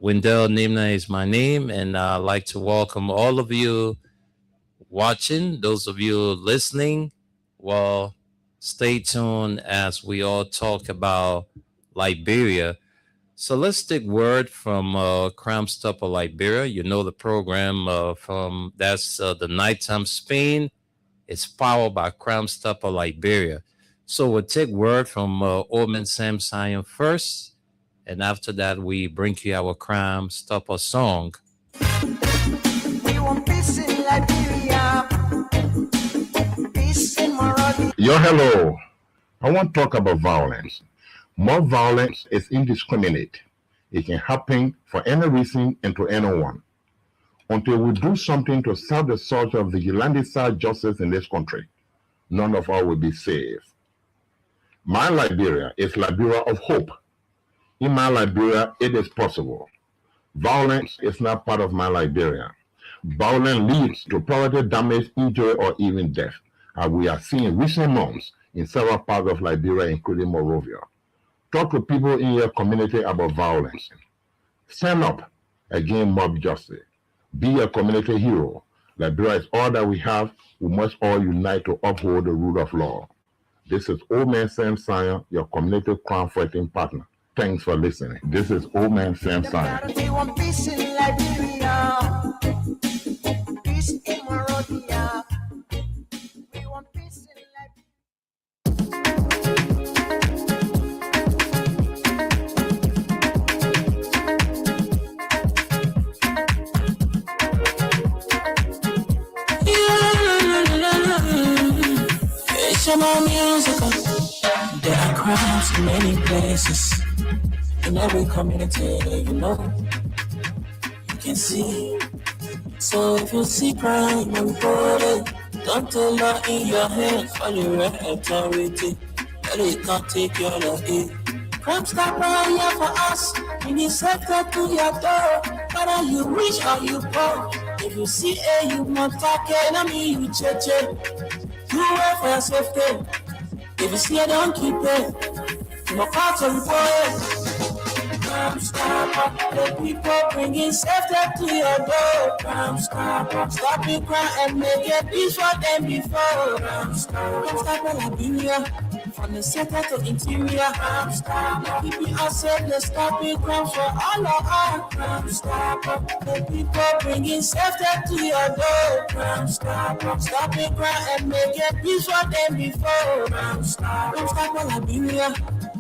Wendell Nimna is my name, and I'd like to welcome all of you watching, those of you listening. Well, stay tuned as we all talk about Liberia. So let's take word from Crime Stopper Liberia. You know the program from that's the Nighttime Spain. It's powered by Crime Stopper Liberia. So we'll take word from Old Man Sam Sion first, and after that we bring you our Crime Stopper song. We want peace in Liberia, peace in Monrovia. Yo, hello. I want to talk about violence. More violence is indiscriminate. It can happen for any reason and to anyone. Until we do something to stop the surge of vigilante-style justice in this country, none of us will be safe. My Liberia is Liberia of hope. In my Liberia, it is possible. Violence is not part of my Liberia. Violence leads to property damage, injury, or even death, as we are seeing in recent months in several parts of Liberia, including Monrovia. Talk to people in your community about violence. Stand up against mob justice. Be a community hero. Liberia is all that we have. We must all unite to uphold the rule of law. This is Old Man Sam Sion, your community crime fighting partner. Thanks for listening. This is Old Man Sam Sion. We want peace in Liberia, peace in Monrovia. We want peace in Liberia. It's more musical. There are crimes in many places, in every community, you can see. So if you see crime and report it, don't take law in your hands for the right authority. But it can't take your law in. Crime stop right here for us. We need safety to your door. Whether you rich or you poor. If you see a you must attack enemy, you check. You wait for your safety. If you see a don't keep it. No part of the Crime stop, the people bringing safety to your door. Crime stop, stopping crime and make it peace for them before. Crime stop, Liberia, from the center to interior. Crime stop, keeping us safe, let's stop it, crime for all of us. Crime stop, the people bringing safety to your door. Crime stop, stopping crime and make it peace for them before. Crime stop, Liberia.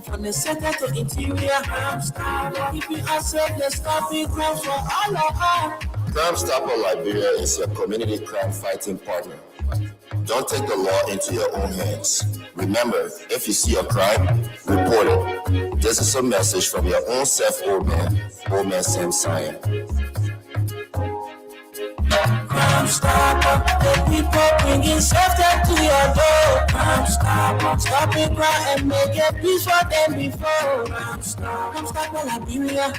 From the center to interior, Crime Stopper, keeping us safe, let's stop it, crime for all of us. Crime Stopper Liberia is your community crime fighting partner. Don't take the law into your own hands. Remember, if you see a crime, report it. This is a message from your own self, Old Man Sam Sion. Crime Stopper, the people bringing safety to your door. Crime Stopper, stopping crime and make it peace for them before. Crime Stopper, Liberia,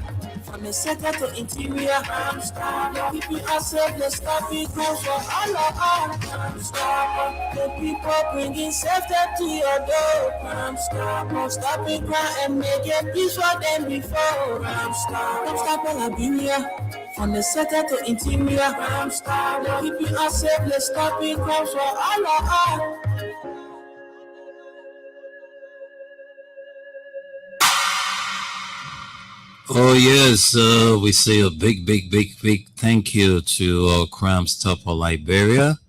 from the center to interior. Crime Stopper, keeping us safe, let's stop it, crime for all of us. Crime Stopper, the people bringing safety to your door. Crime Stopper, stopping crime and make it peace for them before. Crime Stopper, Liberia. From the center to interior, Crime Stopper, keeping us safe, let's stop it, crime for all of us. Oh yes, we say a big thank you to Crime Stopper Liberia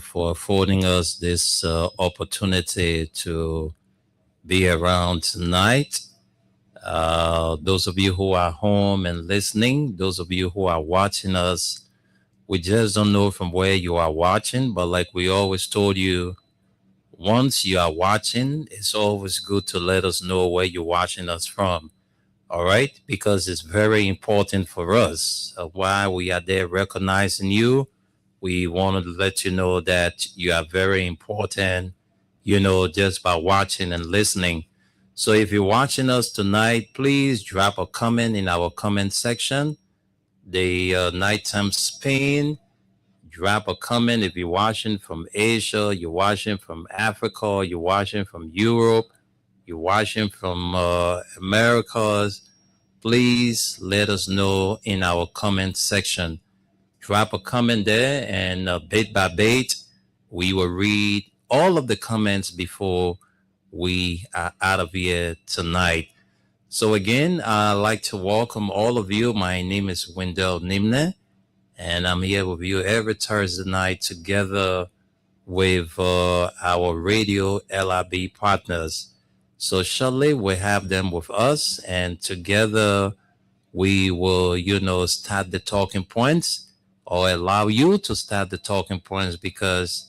for affording us this opportunity to be around tonight. Those of you who are home and listening, those of you who are watching us, we just don't know from where you are watching, but like we always told you, once you are watching, it's always good to let us know where you're watching us from. All right, because it's very important for us. While we are there recognizing you, we want to let you know that you are very important, just by watching and listening. So if you're watching us tonight, please drop a comment in our comment section. The Nighttime Spain, drop a comment if you're watching from Asia, you're watching from Africa, you're watching from Europe, you're watching from Americas. please let us know in our comment section. Drop a comment there, and bit by bit, we will read all of the comments before we are out of here tonight. So again, I'd like to welcome all of you. My name is Wendell Nimne, and I'm here with you every Thursday night together with our radio LIB partners. So shortly we have them with us, and together we will, start the talking points, or allow you to start the talking points, because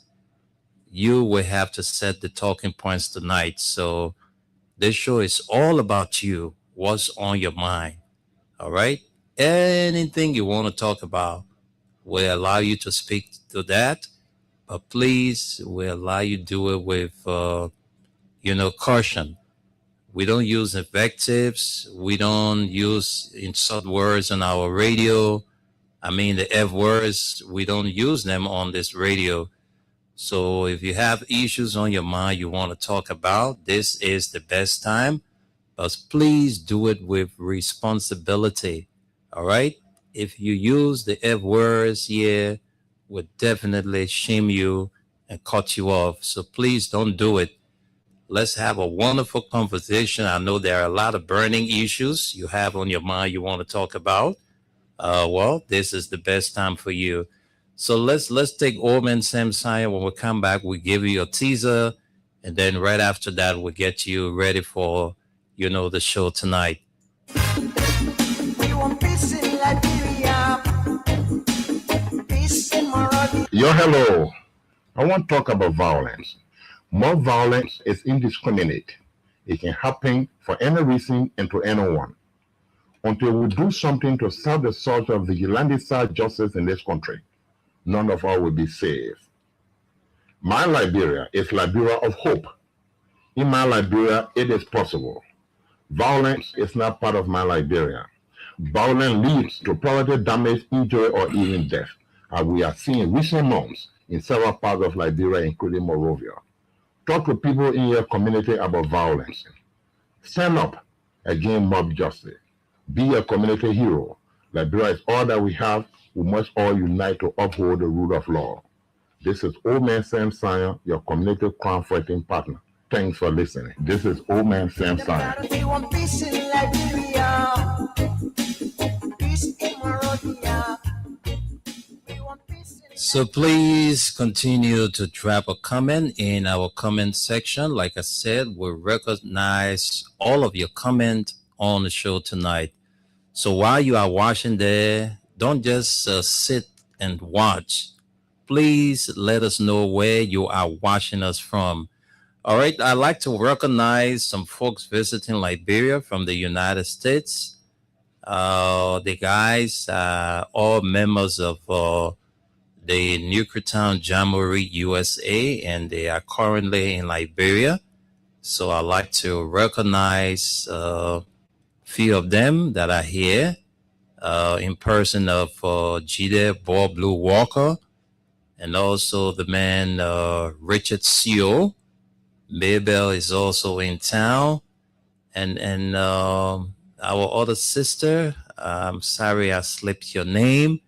you will have to set the talking points tonight. So this show is all about you. What's on your mind? All right. Anything you want to talk about, we'll allow you to speak to that. But please, we'll allow you to do it with, caution. We don't use invectives. We don't use insult words on our radio. I mean, the F words, we don't use them on this radio. So if you have issues on your mind you want to talk about, this is the best time. But please do it with responsibility. All right? If you use the F words here, we'll definitely shame you and cut you off. So please don't do it. Let's have a wonderful conversation. I know there are a lot of burning issues you have on your mind you want to talk about. Well, this is the best time for you. So let's take Old Man Sam Sion. When we come back, we give you a teaser, and then right after that, we'll get you ready for, the show tonight. We want peace in Liberia, peace in Monrovia. Hello. I want to talk about violence. More violence is indiscriminate. It can happen for any reason and to anyone. Until we do something to stop the sort of vigilante-style justice in this country, none of us will be safe. My Liberia is Liberia of hope. In my Liberia, it is possible. Violence is not part of my Liberia. Violence leads to property damage, injury, or even death, as we are seeing in recent months in several parts of Liberia, including Monrovia. Talk to people in your community about violence. Stand up against mob justice. Be a community hero. Liberia is all that we have. We must all unite to uphold the rule of law. This is Old Man Sam Sion, your community crime fighting partner. Thanks for listening. This is Old Man Sam Sion. We want peace in Liberia, peace in Monrovia. We want peace in So please continue to drop a comment in our comment section. Like I said, we recognize all of your comment on the show tonight. So while you are watching there, don't just sit and watch. Please let us know where you are watching us from. All right, I'd like to recognize some folks visiting Liberia from the United States. The guys are all members of the Newcretown Jamboree USA, and they are currently in Liberia. So I'd like to recognize a few of them that are here in person of Jide Bob Blue Walker, and also the man Richard Seo. Mabel is also in town, and our other sister, I'm sorry I slipped your name,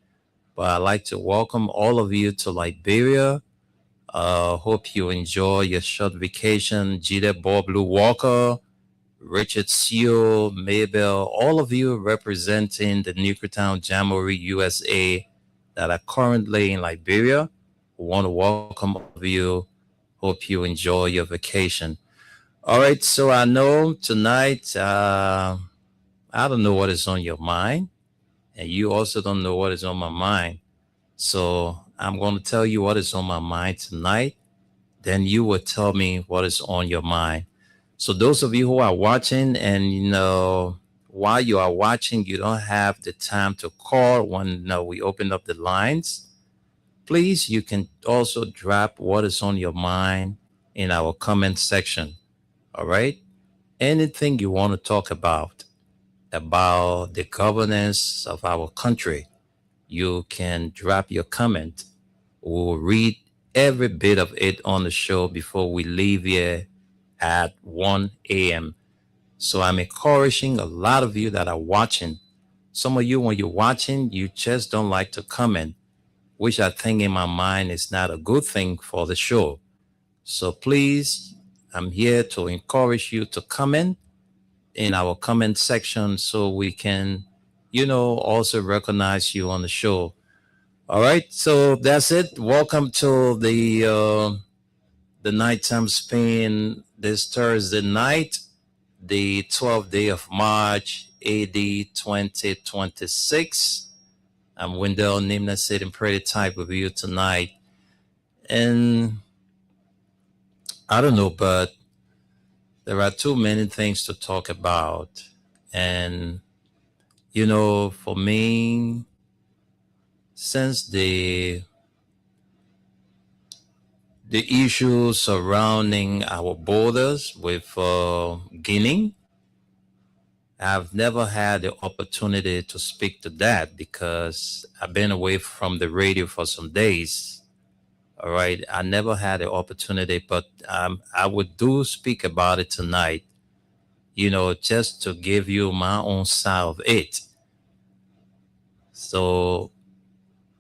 but I'd like to welcome all of you to Liberia. Hope you enjoy your short vacation. Jide Bob Blue Walker, Richard Seo, Mabel, all of you representing the Newcretown Jamboree USA that are currently in Liberia. We want to welcome all of you. Hope you enjoy your vacation. All right, so I know tonight, I don't know what is on your mind, and you also don't know what is on my mind. So I'm going to tell you what is on my mind tonight. Then you will tell me what is on your mind. So those of you who are watching, and while you are watching, you don't have the time to call when we open up the lines. Please, you can also drop what is on your mind in our comment section. All right? Anything you want to talk about the governance of our country, you can drop your comment. We'll read every bit of it on the show before we leave here at 1 a.m. So I'm encouraging a lot of you that are watching. Some of you, when you're watching, you just don't like to comment, which I think in my mind is not a good thing for the show. So please, I'm here to encourage you to comment in our comment section so we can, also recognize you on the show. All right, so that's it. Welcome to the nighttime spin this Thursday night, the 12th day of March, AD 2026. I'm Wendell Nimna sitting pretty tight with you tonight. And I don't know, but there are too many things to talk about. And, for me, since the issue surrounding our borders with Guinea, I've never had the opportunity to speak to that because I've been away from the radio for some days. All right. I never had the opportunity, but I would speak about it tonight, just to give you my own side of it. So,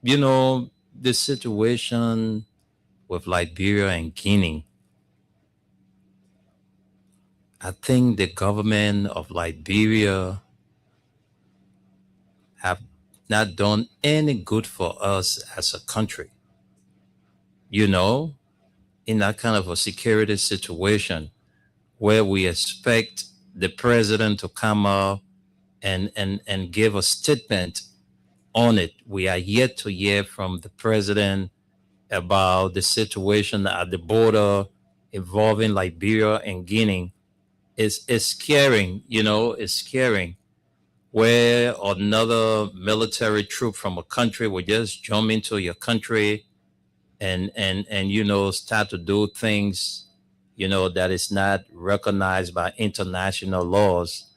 the situation with Liberia and Guinea, I think the government of Liberia have not done any good for us as a country. In that kind of a security situation where we expect the president to come up and give a statement on it. We are yet to hear from the president about the situation at the border involving Liberia and Guinea. It's scaring, it's scaring, where another military troop from a country will just jump into your country and start to do things, that is not recognized by international laws.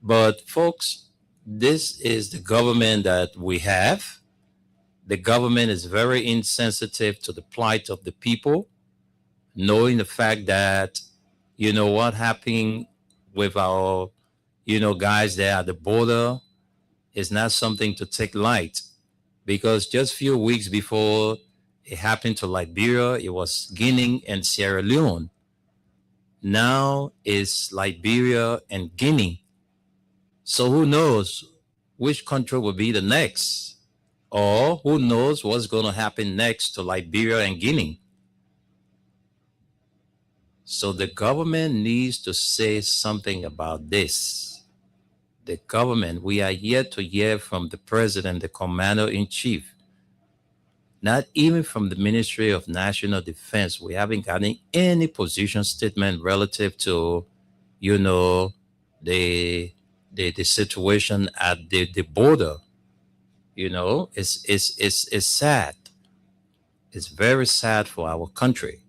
But folks, this is the government that we have. The government is very insensitive to the plight of the people, knowing the fact that, what happened with our, guys there at the border is not something to take light, because just a few weeks before it happened to Liberia, it was Guinea and Sierra Leone. Now it's Liberia and Guinea. So who knows which country will be the next, or who knows what's going to happen next to Liberia and Guinea. So the government needs to say something about this. The government, we are yet to hear from the president, the commander-in-chief, not even from the Ministry of National Defense. We haven't gotten any position statement relative to, the situation at the border. It's sad. It's very sad for our country,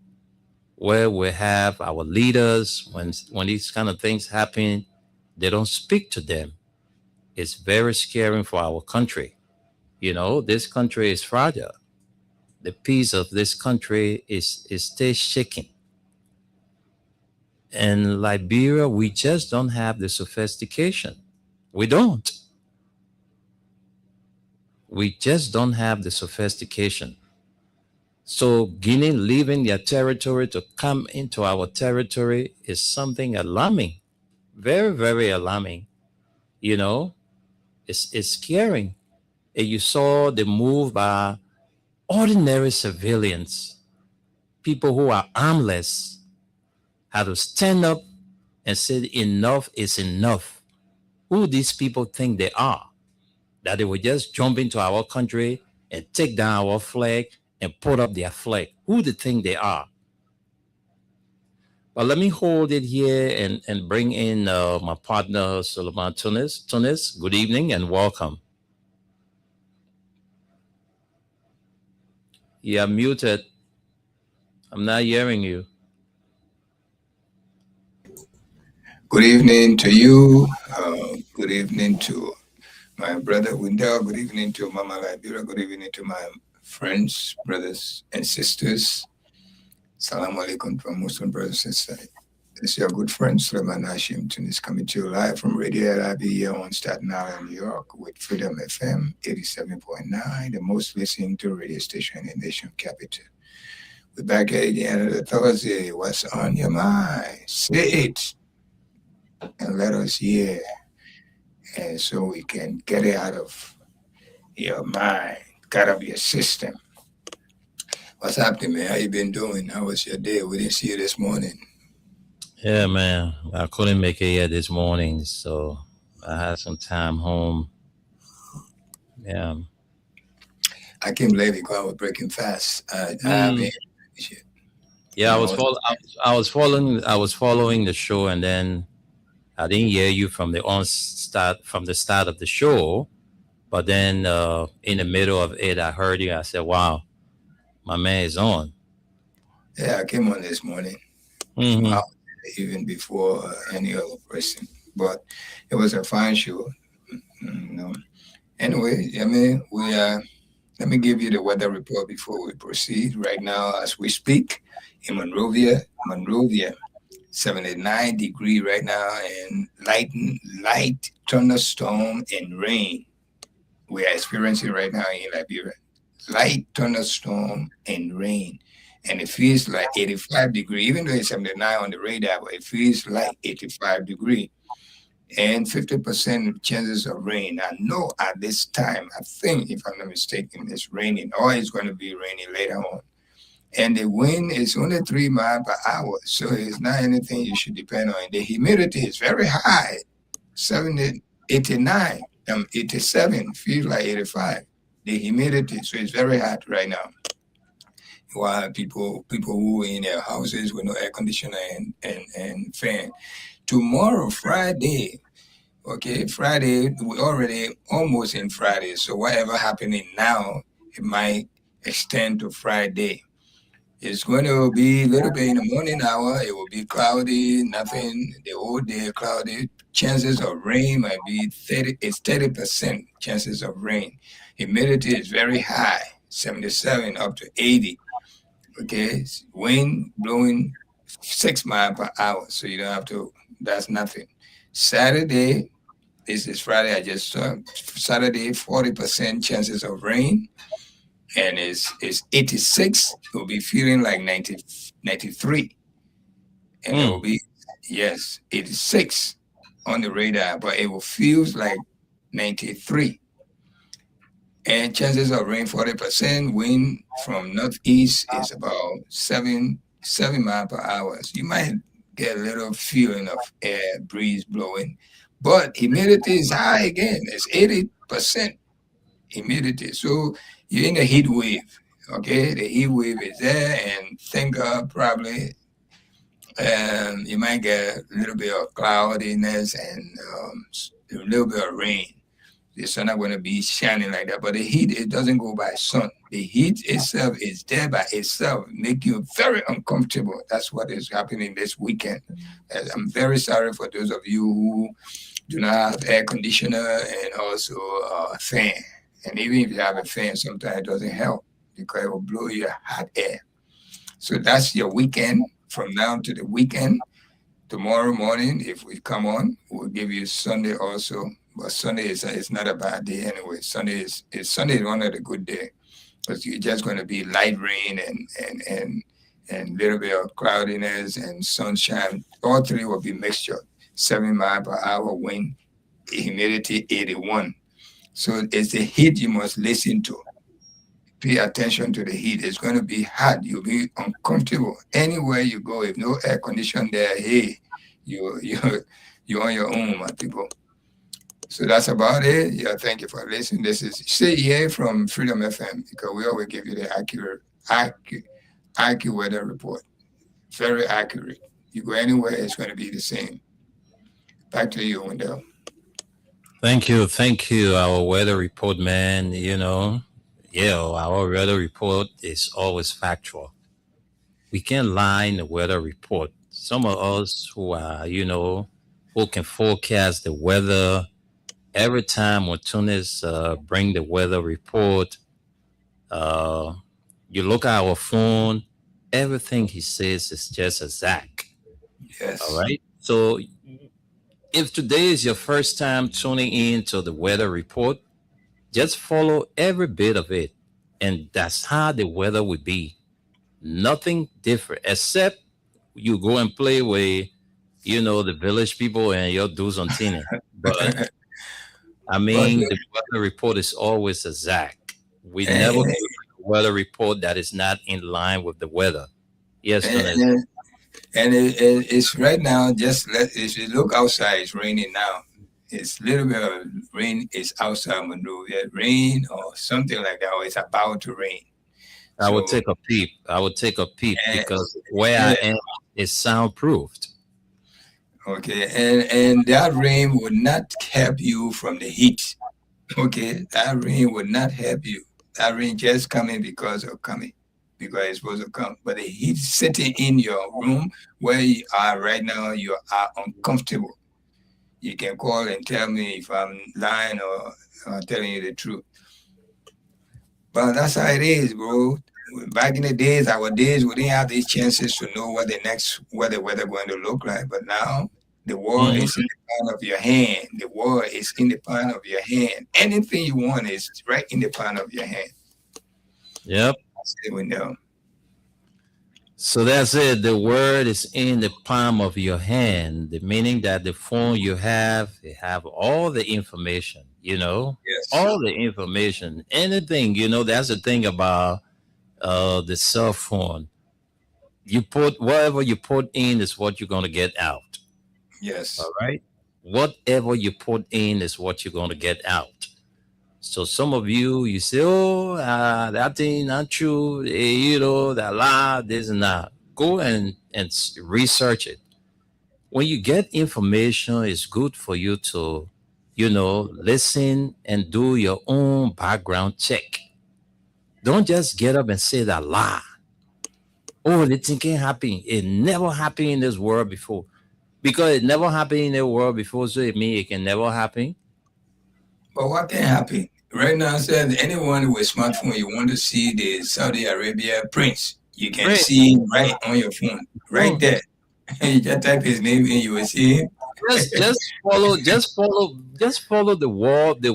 where we have our leaders, when these kind of things happen, they don't speak to them. It's very scary for our country. This country is fragile. The peace of this country is still shaking. In Liberia, we just don't have the sophistication. We don't. We just don't have the sophistication. So Guinea leaving their territory to come into our territory is something alarming. Very, very alarming. It's scaring. And you saw the move by ordinary civilians, people who are armless, had to stand up and say enough is enough. Who these people think they are? That they will just jump into our country and take down our flag and put up their flag. Who do they think they are? But let me hold it here and bring in my partner, Suleiman Tunis. Tunis, good evening and welcome. You are muted. I'm not hearing you. Good evening to you. Good evening to my brother Wendell. Good evening to Mama Liberia. Good evening to my friends, brothers, and sisters. Assalamu alaikum from Muslim brothers and sisters. It's your good friend Suleiman Hashimton is coming to you live from Radio LIB here on Staten Island, New York, with Freedom FM 87.9, the most listened to radio station in the nation capital. We're back again another Thursday. What's on your mind? Say it and let us hear, and so we can get it out of your mind, out of your system. What's happening, man? How you been doing? How was your day? We didn't see you this morning. Yeah, man. I couldn't make it yet this morning, so I had some time home. Yeah. I can't believe it because I was breaking fast. I haven't shit. Yeah, I You was know, I was following the show, and then I didn't hear you from the start of the show, but then in the middle of it, I heard you. I said, "Wow, my man is on." Yeah, I came on this morning, Mhm. out even before any other person. But it was a fine show. You know. Anyway, I mean, let me give you the weather report before we proceed. Right now, as we speak, in Monrovia, 79 degree right now, and light thunderstorm and rain. We are experiencing right now in Liberia. Light thunderstorm and rain. And it feels like 85 degree, even though it's 79 on the radar, but it feels like 85 degree. And 50% chances of rain. I know at this time, I think, if I'm not mistaken, it's raining, or it's going to be raining later on. And the wind is only 3 miles per hour, so it's not anything you should depend on. The humidity is very high, 70, 89, 87, feels like 85. The humidity, so it's very hot right now. While people who are in their houses with no air conditioner and fan. Tomorrow, Friday, okay, Friday, we're already almost in Friday, so whatever happening now, it might extend to Friday. It's going to be a little bit in the morning hour. It will be cloudy, nothing, the whole day cloudy. Chances of rain might be 30% chances of rain. Humidity is very high, 77 up to 80. Okay, wind blowing 6 miles per hour, so you don't have to, that's nothing. Saturday, this is Friday, I just saw, Saturday, 40% chances of rain, and it's 86. It will be feeling like 90, 93. And it will be, yes, 86 on the radar, but it will feel like 93. And chances of rain 40%, wind from northeast is about 7 miles per hour. So you might get a little feeling of air breeze blowing, but humidity is high again. It's 80% humidity. So you're in a heat wave. Okay, the heat wave is there, and think probably you might get a little bit of cloudiness and a little bit of rain. The sun not going to be shining like that, but the heat, it doesn't go by sun. The heat itself is there by itself, make you very uncomfortable. That's what is happening this weekend. And I'm very sorry for those of you who do not have air conditioner and also a fan. And even if you have a fan, sometimes it doesn't help because it will blow your hot air. So that's your weekend. From now to the weekend, tomorrow morning, if we come on, we'll give you Sunday also. But Sunday is not a bad day anyway. Sunday is one of the good days because you're just going to be light rain and little bit of cloudiness and sunshine. All three will be mixture. 7 miles per hour wind, humidity 81. So it's the heat you must listen to. Pay attention to the heat. It's going to be hot. You'll be uncomfortable anywhere you go. If no air condition there, hey, you're on your own, my people. So that's about it. Yeah, thank you for listening. This is CEA from Freedom FM, because we always give you the accurate weather report. Very accurate. You go anywhere, it's going to be the same. Back to you, Wendell. Thank you. Our weather report, man. Our weather report is always factual. We can't lie in the weather report. Some of us who are, who can forecast the weather. Every time when Tunis bring the weather report, you look at our phone, everything he says is just exact. Yes. All right. So if today is your first time tuning in to the weather report, just follow every bit of it. And that's how the weather will be. Nothing different, except you go and play with, the village people and your dudes on Tina. But I But mean, the weather report is always exact. We never and, give a weather report that is not in line with the weather. Yes, and, Tunes. and it's right now. If you look outside, it's raining now. It's little bit of rain is outside Monrovia, rain or something like that, or it's about to rain. I would So take a peep. I would take a peep and, because where yeah, I am is soundproofed. okay, and that rain would not help you from the heat. Okay, that rain would not help you. That rain just coming because of coming, because it's supposed to come. But the heat sitting in your room where you are right now, you are uncomfortable. You can call and tell me if I'm lying or telling you the truth. But that's how it is, bro. Back in the days, our days, we didn't have these chances to know what the weather going to look like. But now, the world Mhm. is in the palm of your hand. The world is in the palm of your hand. Anything you want is right in the palm of your hand. Yep. That's it, we know. So that's it. The word is in the palm of your hand. The meaning that the phone you have, they have all the information, Yes. all the information, anything, that's the thing about the cell phone. You put whatever you put in is what you're gonna get out. Yes. All right. Whatever you put in is what you're gonna get out. So some of you say, oh, that thing not true, that lie, this and that. Go and research it. When you get information, it's good for you to, listen and do your own background check. Don't just get up and say that lie. Oh, the thing can happen. It never happened in this world before. Because it never happened in the world before, so it means it can never happen. But what can happen? Right now, said anyone with smartphone, you want to see the Saudi Arabia prince, you can Right. see him right on your phone, right there. You just type his name in, you will see him. Just follow the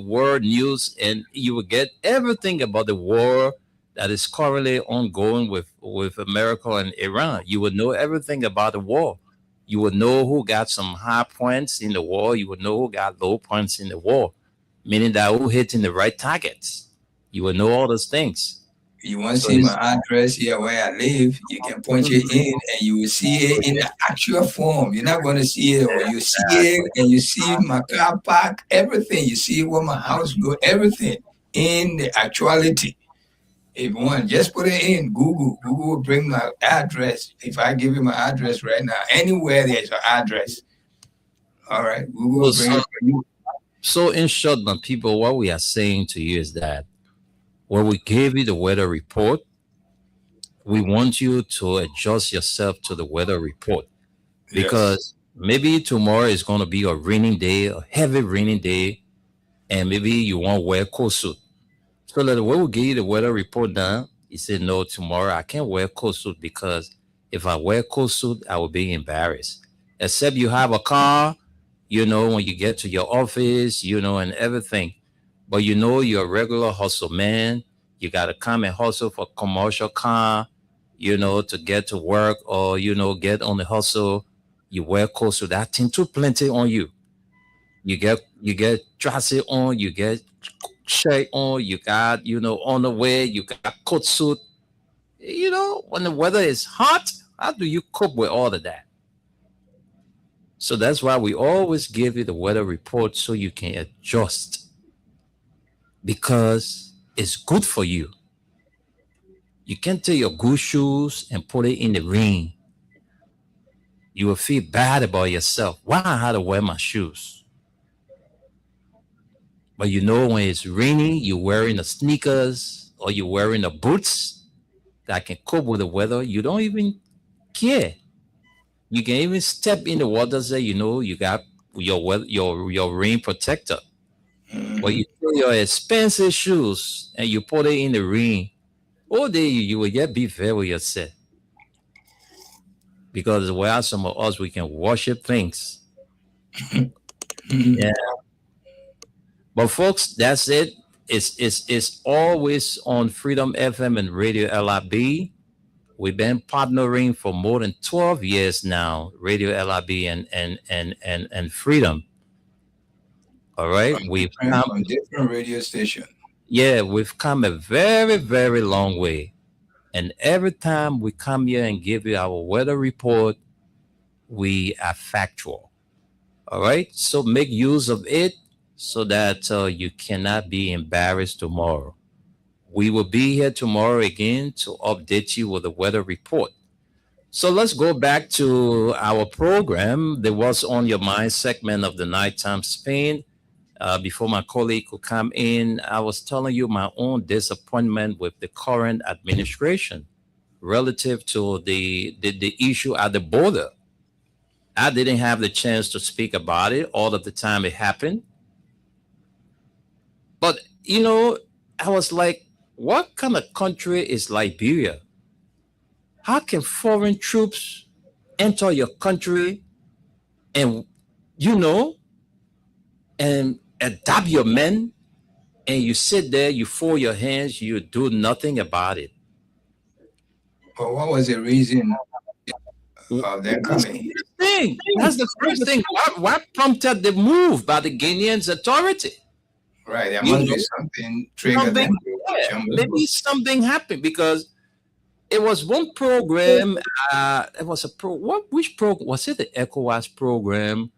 world news, and you will get everything about the war that is currently ongoing with America and Iran. You will know everything about the war. You will know who got some high points in the war. You will know who got low points in the war, meaning that who hitting the right targets. You will know all those things. You want to So see my it's address here where I live, you can punch it in and you will see it in the actual form. You're not going to see it, or you see it and you see my car park, everything. You see where my house go, everything in the actuality. If you want, just put it in Google. Google will bring my address. If I give you my address right now, anywhere there's an address, all right, Google will bring so, it for you. so in short, my people, what we are saying to you is that when we gave you the weather report, we want you to adjust yourself to the weather report Yes. because maybe tomorrow is going to be a raining day, a heavy raining day, and maybe you won't wear coat suit. So that when we give you the weather report done, he said, no, tomorrow I can't wear coat suit because if I wear coat suit, I will be embarrassed. Except you have a car, when you get to your office, and everything. But you're a regular hustle man. You got to come and hustle for commercial car, to get to work or, get on the hustle. You wear coat suit. That thing too plenty on you. You get dressy on, you get shirt on, you got, underwear, you got coat suit. When the weather is hot, how do you cope with all of that? So that's why we always give you the weather report so you can adjust because it's good for you. You can't take your good shoes and put it in the rain. You will feel bad about yourself. Why I had to wear my shoes? But when it's raining, you're wearing the sneakers or you're wearing the boots that can cope with the weather. You don't even care. You can even step in the water, say, you got your rain protector. But you take your expensive shoes and you put it in the rain. All day you will just be fair with yourself. because where are some of us we can worship things. Yeah. But folks, that's it. It's always on Freedom FM and Radio LIB. We've been partnering for more than 12 years now, Radio LIB and Freedom. All right. On different radio stations. Yeah, we've come a very, very long way. And every time we come here and give you our weather report, we are factual. All right. So make use of it so that you cannot be embarrassed tomorrow. We will be here tomorrow again to update you with the weather report. So let's go back to our program. There was On Your Mind segment of the Nighttime Spain. Before my colleague could come in, I was telling you my own disappointment with the current administration relative to the issue at the border. I didn't have the chance to speak about it all of the time it happened. But, I was like, what kind of country is Liberia? How can foreign troops enter your country and, and adopt your men, and you sit there, you fold your hands, you do nothing about it? But what was the reason of their coming? That's the first thing. What prompted the move by the Guinean authority? Right, there must be something triggered them. Maybe something happened because it was one program. It was which program was it? The ECOWAS program,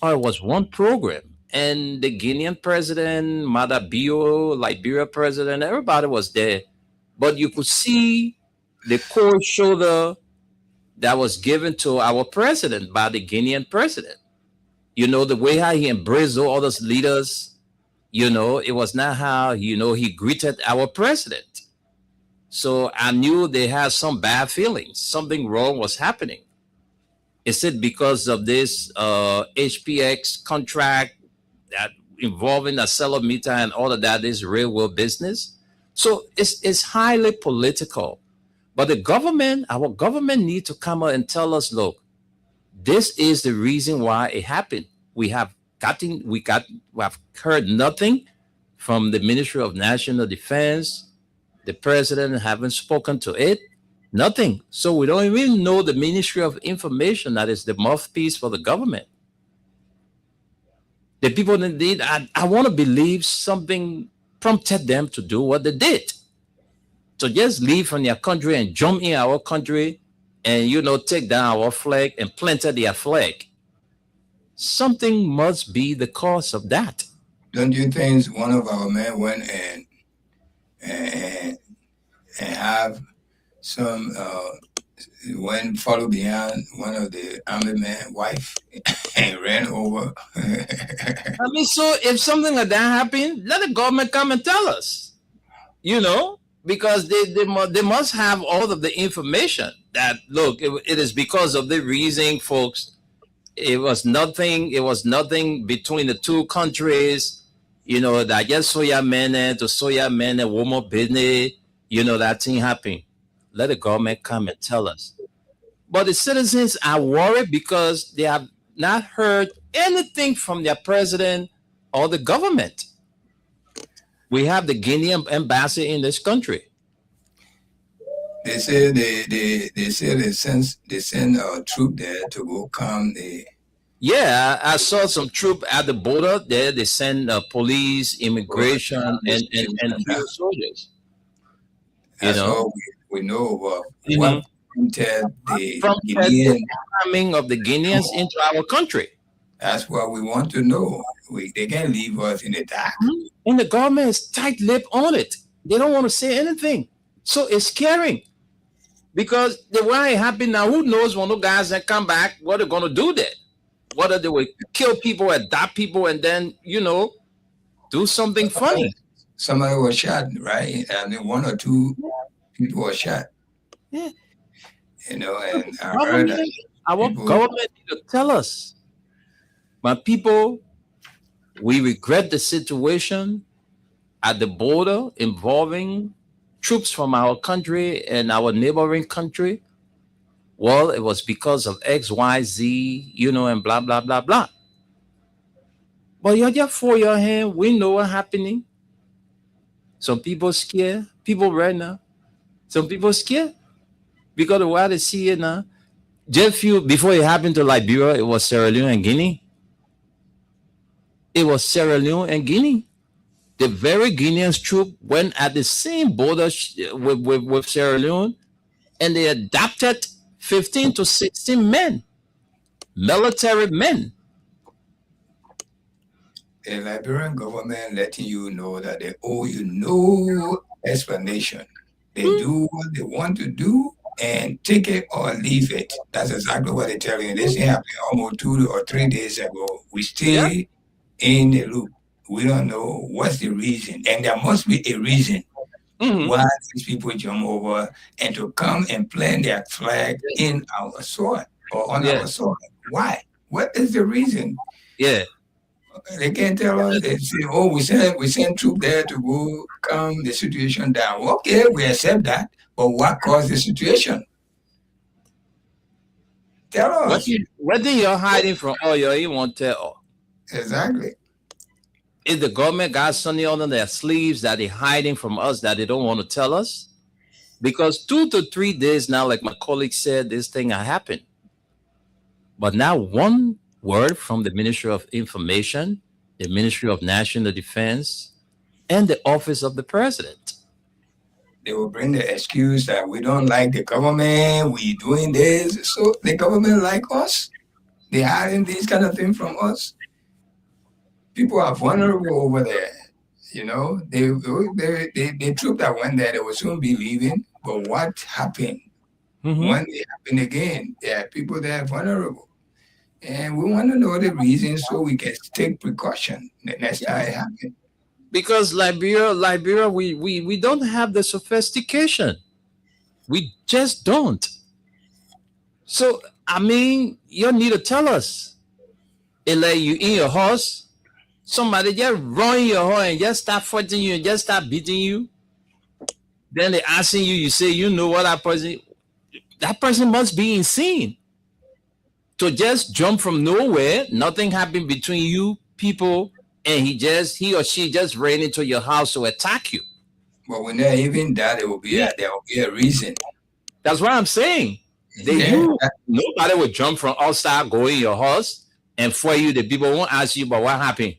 or it was one program? And the Guinean president, Mada Bio, Liberia president, everybody was there, but you could see the cold shoulder that was given to our president by the Guinean president. The way how he embraced all those leaders. It was not how, he greeted our president. So I knew they had some bad feelings. Something wrong was happening. Is it because of this HPX contract that involving a accelerometer and all of that is real world business? So it's highly political. But our government need to come out and tell us, look, this is the reason why it happened. We have heard nothing from the Ministry of National Defense. The president haven't spoken to it. Nothing. So we don't even know the Ministry of Information that is the mouthpiece for the government. The people that did, I want to believe something prompted them to do what they did. So just leave from their country and jump in our country and, take down our flag and plant their flag. Something must be the cause of that. Don't you think one of our men went and have some follow behind one of the army man's wife and ran over? So if something like that happened, let the government come and tell us, because they must have all of the information that, look, it is because of the reason, folks. It was nothing between the two countries, that just soya men woman business, that thing happened. Let the government come and tell us. But the citizens are worried because they have not heard anything from their president or the government. We have the Guinean embassy in this country. They say they send a troop there to go calm the. Yeah, I saw some troop at the border there. They send police, immigration, and soldiers. That's all we know about. What prompted the coming of the Guineans into our country? That's what we want to know. They can't leave us in the dark. And the government is tight-lipped on it. They don't want to say anything. So it's scary. Because the way it happened now, who knows when those guys that come back, what they're going to do there? Whether they will kill people, adopt people, and then, do something funny. Somebody was shot, right? I mean, one or two people were shot. Yeah. And I heard that our government need to tell us. My people, we regret the situation at the border involving troops from our country and our neighboring country. well, it was because of XYZ, and blah, blah, blah, blah. But you're just for your hand. We know what's happening. Some people scared. People right now. Some people scared because of what they see it now. Just few before it happened to Liberia, it was Sierra Leone and Guinea. It was Sierra Leone and Guinea. The very Guineans troop went at the same border with Sierra Leone, and they adopted 15 to 16 men, military men. The Liberian government letting you know that they owe you no explanation. They do what they want to do and take it or leave it. That's exactly what they're telling you. This happened almost 2 or 3 days ago. We stay in the loop. We don't know what's the reason. And there must be a reason why these people jump over and to come and plant their flag in our soil or on our soil. Why? What is the reason? Yeah. They can't tell us. They say, "Oh, we sent troops there to go calm the situation down." Okay, we accept that, but what caused the situation? Tell us. Whether you're hiding from all you won't tell. Exactly. If the government got something under their sleeves that they're hiding from us that they don't want to tell us, because 2 to 3 days now, like my colleague said, this thing happened. But now one word from the Ministry of Information, the Ministry of National Defense, and the Office of the President. They will bring the excuse that we don't like the government, we doing this. So the government like us? They hiding these kind of things from us? People are vulnerable over there. The troop that went there, they will soon be leaving. But what happened? When it happened again, there are people that are vulnerable. And we want to know the reason so we can take precaution the next time it happens. Because Liberia, we don't have the sophistication. We just don't. So, I mean, you need to tell us. It like you in your house, somebody just run your horse and just start fighting you and just start beating you. Then they asking you, you say, you know what that person must be insane. To just jump from nowhere, nothing happened between you people, and he or she just ran into your house to attack you. But when they're even that, there will be a reason. That's what I'm saying. Nobody would jump from outside, go in your house, and for you, the people won't ask you about what happened.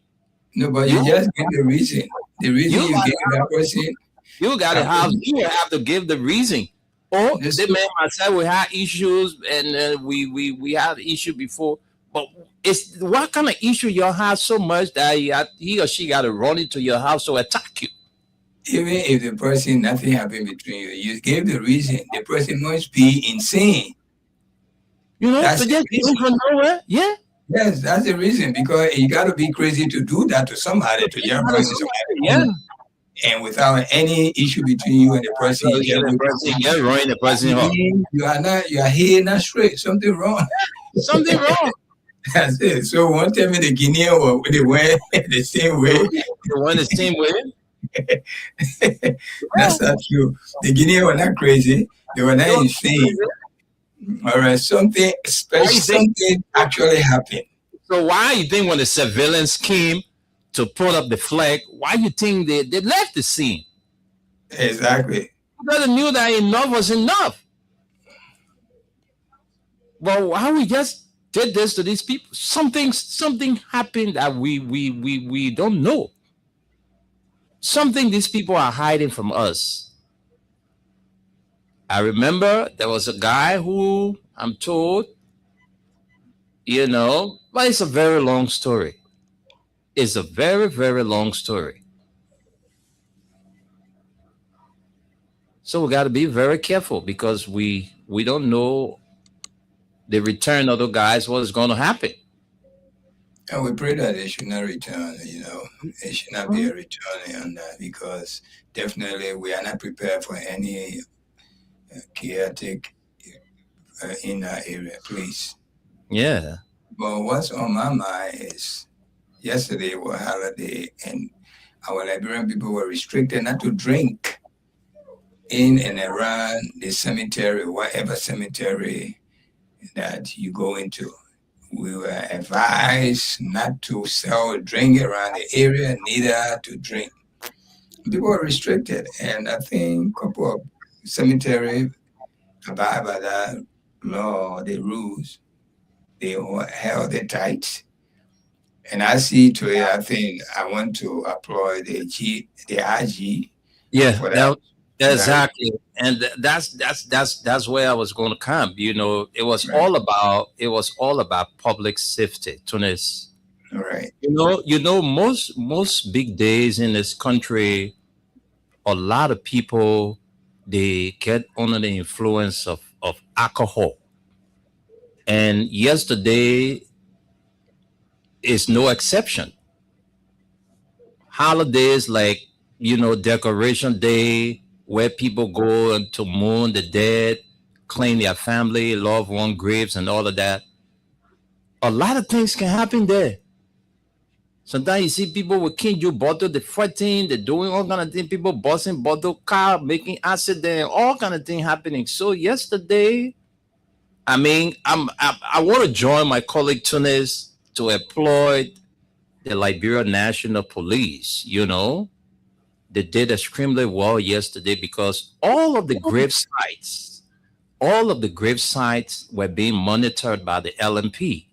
No, but you just give the reason. The reason you give that person. You have to give the reason. Oh, the man myself, we had issues, and we had issue before. But it's what kind of issue you have so much that he or she got to run into your house to attack you? Even if the person, nothing happened between you, you gave the reason. The person must be insane. That's just from nowhere. Yeah. Yes, that's the reason, because you got to be crazy to do that to somebody, to young person. Yeah. And without any issue between you and the person, running the person. You are here not straight. Something wrong. Something wrong. That's it. So won't tell me the Guinean they went the same way. They went the same way. That's not true. The Guineans were not crazy. They were not insane. All right, something special, something actually happened. So why you think when the civilians came to put up the flag, why you think they left the scene? Exactly. Because they knew that enough was enough. But why we just did this to these people? Something happened that we don't know. Something these people are hiding from us. I remember there was a guy who I'm told, but it's a very long story. It's a very, very long story. So we got to be very careful because we don't know the return of the guys, what is going to happen. And we pray that it should not return, it should not be a return on that, because definitely we are not prepared for any chaotic in our area, please. Yeah. But what's on my mind is yesterday was a holiday and our Liberian people were restricted not to drink in and around the cemetery, whatever cemetery that you go into. We were advised not to sell drink around the area, neither to drink. People are restricted, and I think a couple of cemetery abide by that law, the rules. They all held it tight. And I see to it, I think I want to applaud the IG Yeah, for that. exactly. And that's where I was going to come. You know, it was Right. all about public safety, Tunis. All right. You know, most big days in this country, a lot of people they get under the influence of alcohol. And yesterday is no exception. Holidays like, you know, Decoration Day, where people go to mourn the dead, claim their family, loved one graves, and all of that. A lot of things can happen there. Sometimes you see people with King bottle, they fighting, they're doing all kind of things, people busting bottle car, making accident, all kind of things happening. So yesterday, I mean, I want to join my colleague Tunis to employ the Liberia National Police. You know, they did extremely well yesterday because all of the grave sites were being monitored by the LMP,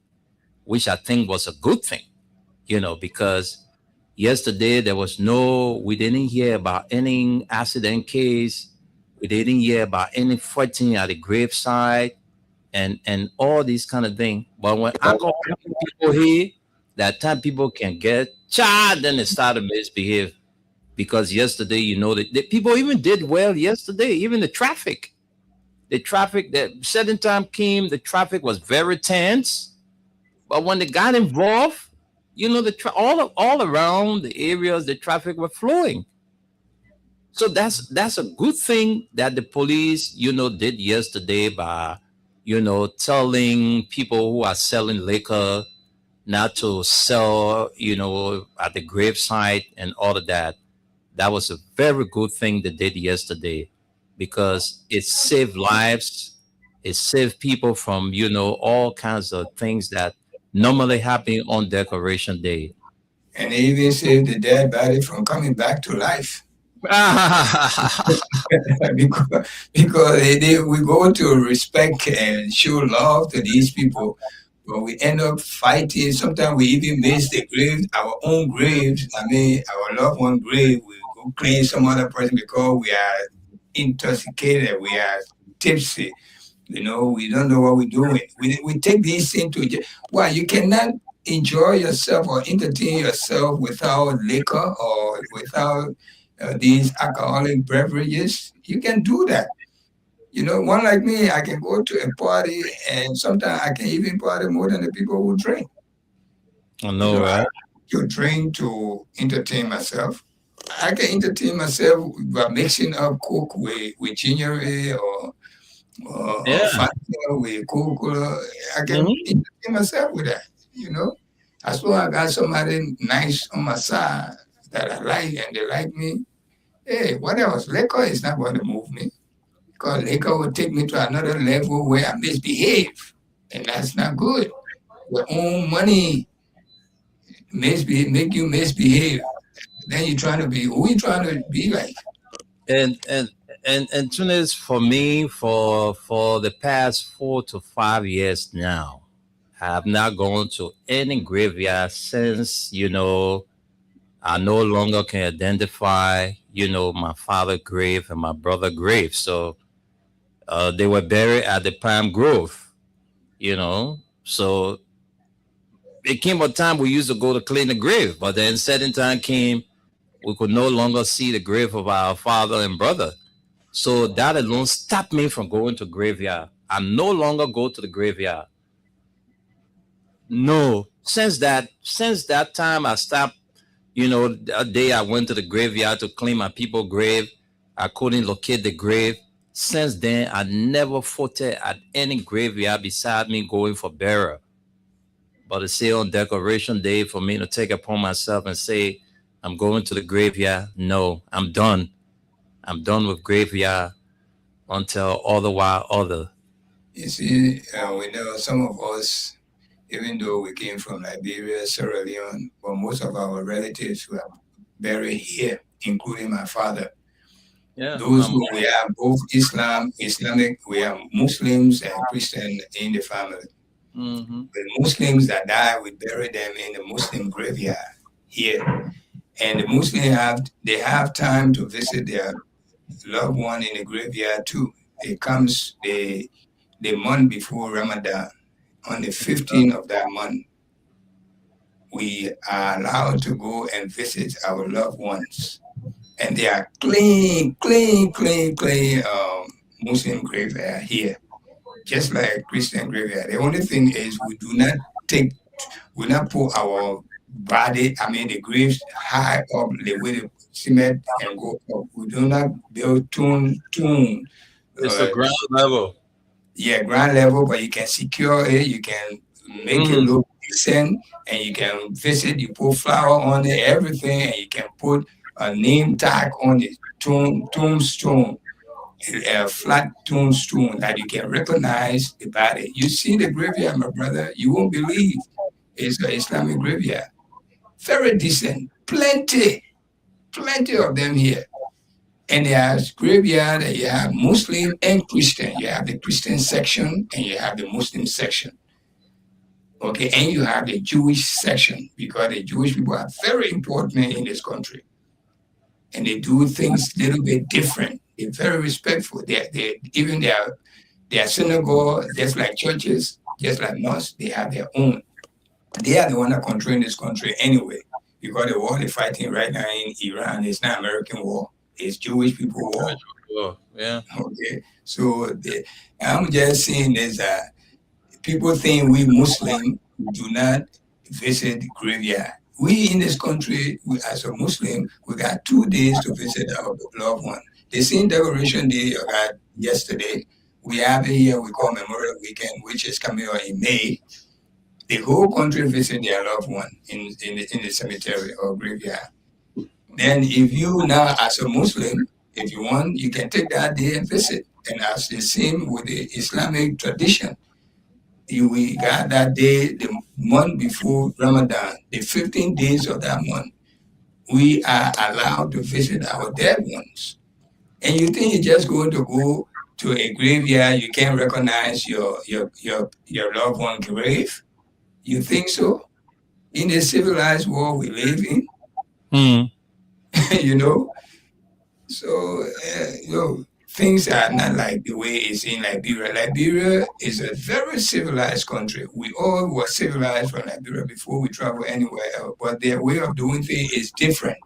which I think was a good thing. You know, because yesterday we didn't hear about any accident case, we didn't hear about any fighting at the graveside and all these kind of things. But when alcohol people here, that time people can get charged, then they start to misbehave. Because yesterday, you know, the people even did well yesterday, even the traffic. The certain time came, the traffic was very tense. But when they got involved, you know, all around the areas, the traffic were flowing. So that's a good thing that the police, you know, did yesterday by, you know, telling people who are selling liquor not to sell, you know, at the gravesite and all of that. That was a very good thing they did yesterday because it saved lives. It saved people from, you know, all kinds of things that normally happen on Decoration Day. And they even saved the dead body from coming back to life. because we go to respect and show love to these people, but we end up fighting. Sometimes we even miss the graves, our own graves. I mean, our loved one grave. We go claim some other person because we are intoxicated, we are tipsy. You know, we don't know what we're doing. We take these things to well, you cannot enjoy yourself or entertain yourself without liquor or without these alcoholic beverages. You can do that. You know, one like me, I can go to a party and sometimes I can even party more than the people who drink. I know, right? To drink to entertain myself. I can entertain myself by mixing up Coke with ginger ale or Fanta with Coca-Cola. I can entertain myself with that, you know. As long as I got somebody nice on my side that I like and they like me, hey, what else? Liquor is not going to move me. Because liquor will take me to another level where I misbehave. And that's not good. Your own money make you misbehave. Then you're trying to be who you trying to be like. And Tunis, for me, for the past 4 to 5 years now, I have not gone to any graveyard since, you know, I no longer can identify, you know, my father's grave and my brother's grave. So they were buried at the Palm Grove, you know. So it came a time we used to go to clean the grave, but then certain time came we could no longer see the grave of our father and brother. So that alone stopped me from going to graveyard. I no longer go to the graveyard. No, since that time I stopped. You know, that day I went to the graveyard to clean my people's grave. I couldn't locate the grave. Since then, I never fought at any graveyard beside me going for burial. But to say on Decoration Day for me to take upon myself and say, I'm going to the graveyard. No, I'm done. I'm done with graveyard until otherwise other. You see, we know some of us, even though we came from Liberia, Sierra Leone, but most of our relatives were buried here, including my father. Yeah. Those who we have both Islamic, we have Muslims and Christian in the family. Mm-hmm. The Muslims that die, we bury them in the Muslim graveyard here. And the Muslims have time to visit their loved one in the graveyard too. It comes the month before Ramadan. On the 15th of that month, we are allowed to go and visit our loved ones. And they are clean Muslim graveyard here, just like Christian graveyard. The only thing is we not put our body, the graves high up the way the cement and go up. We do not build tomb. It's a ground level. Yeah, ground level, but you can secure it, you can make it look decent, and you can visit, you put flower on it, everything, and you can put a name tag on it, tombstone, a flat tombstone that you can recognize the body. You see the graveyard, my brother, you won't believe it's an Islamic graveyard. Very decent, plenty of them here. And there's graveyard that you have Muslim and Christian. You have the Christian section and you have the Muslim section. Okay, and you have the Jewish section because the Jewish people are very important in this country. And they do things a little bit different. They're very respectful. Even their synagogue, just like churches, just like mosques, they have their own. They are the one that control this country anyway, because the war they're fighting right now in Iran is not American war. It's Jewish people war. Yeah. Okay. So I'm just saying this that people think we Muslims do not visit the graveyard. We in this country, as a Muslim, we got 2 days to visit our loved one. The same Decoration Day you got yesterday, we have it here, we call Memorial Weekend, which is coming out in May. The whole country visit their loved one in the cemetery or graveyard. Then if you now, as a Muslim, if you want, you can take that day and visit. And as the same with the Islamic tradition, we got that day the month before Ramadan, the 15 days of that month, we are allowed to visit our dead ones. And you think you're just going to go to a graveyard, you can't recognize your loved one grave? You think so? In the civilized world we live in, you know? So, things are not like the way it's in Liberia. Liberia is a very civilized country. We all were civilized from Liberia before we travel anywhere else, but their way of doing things is different.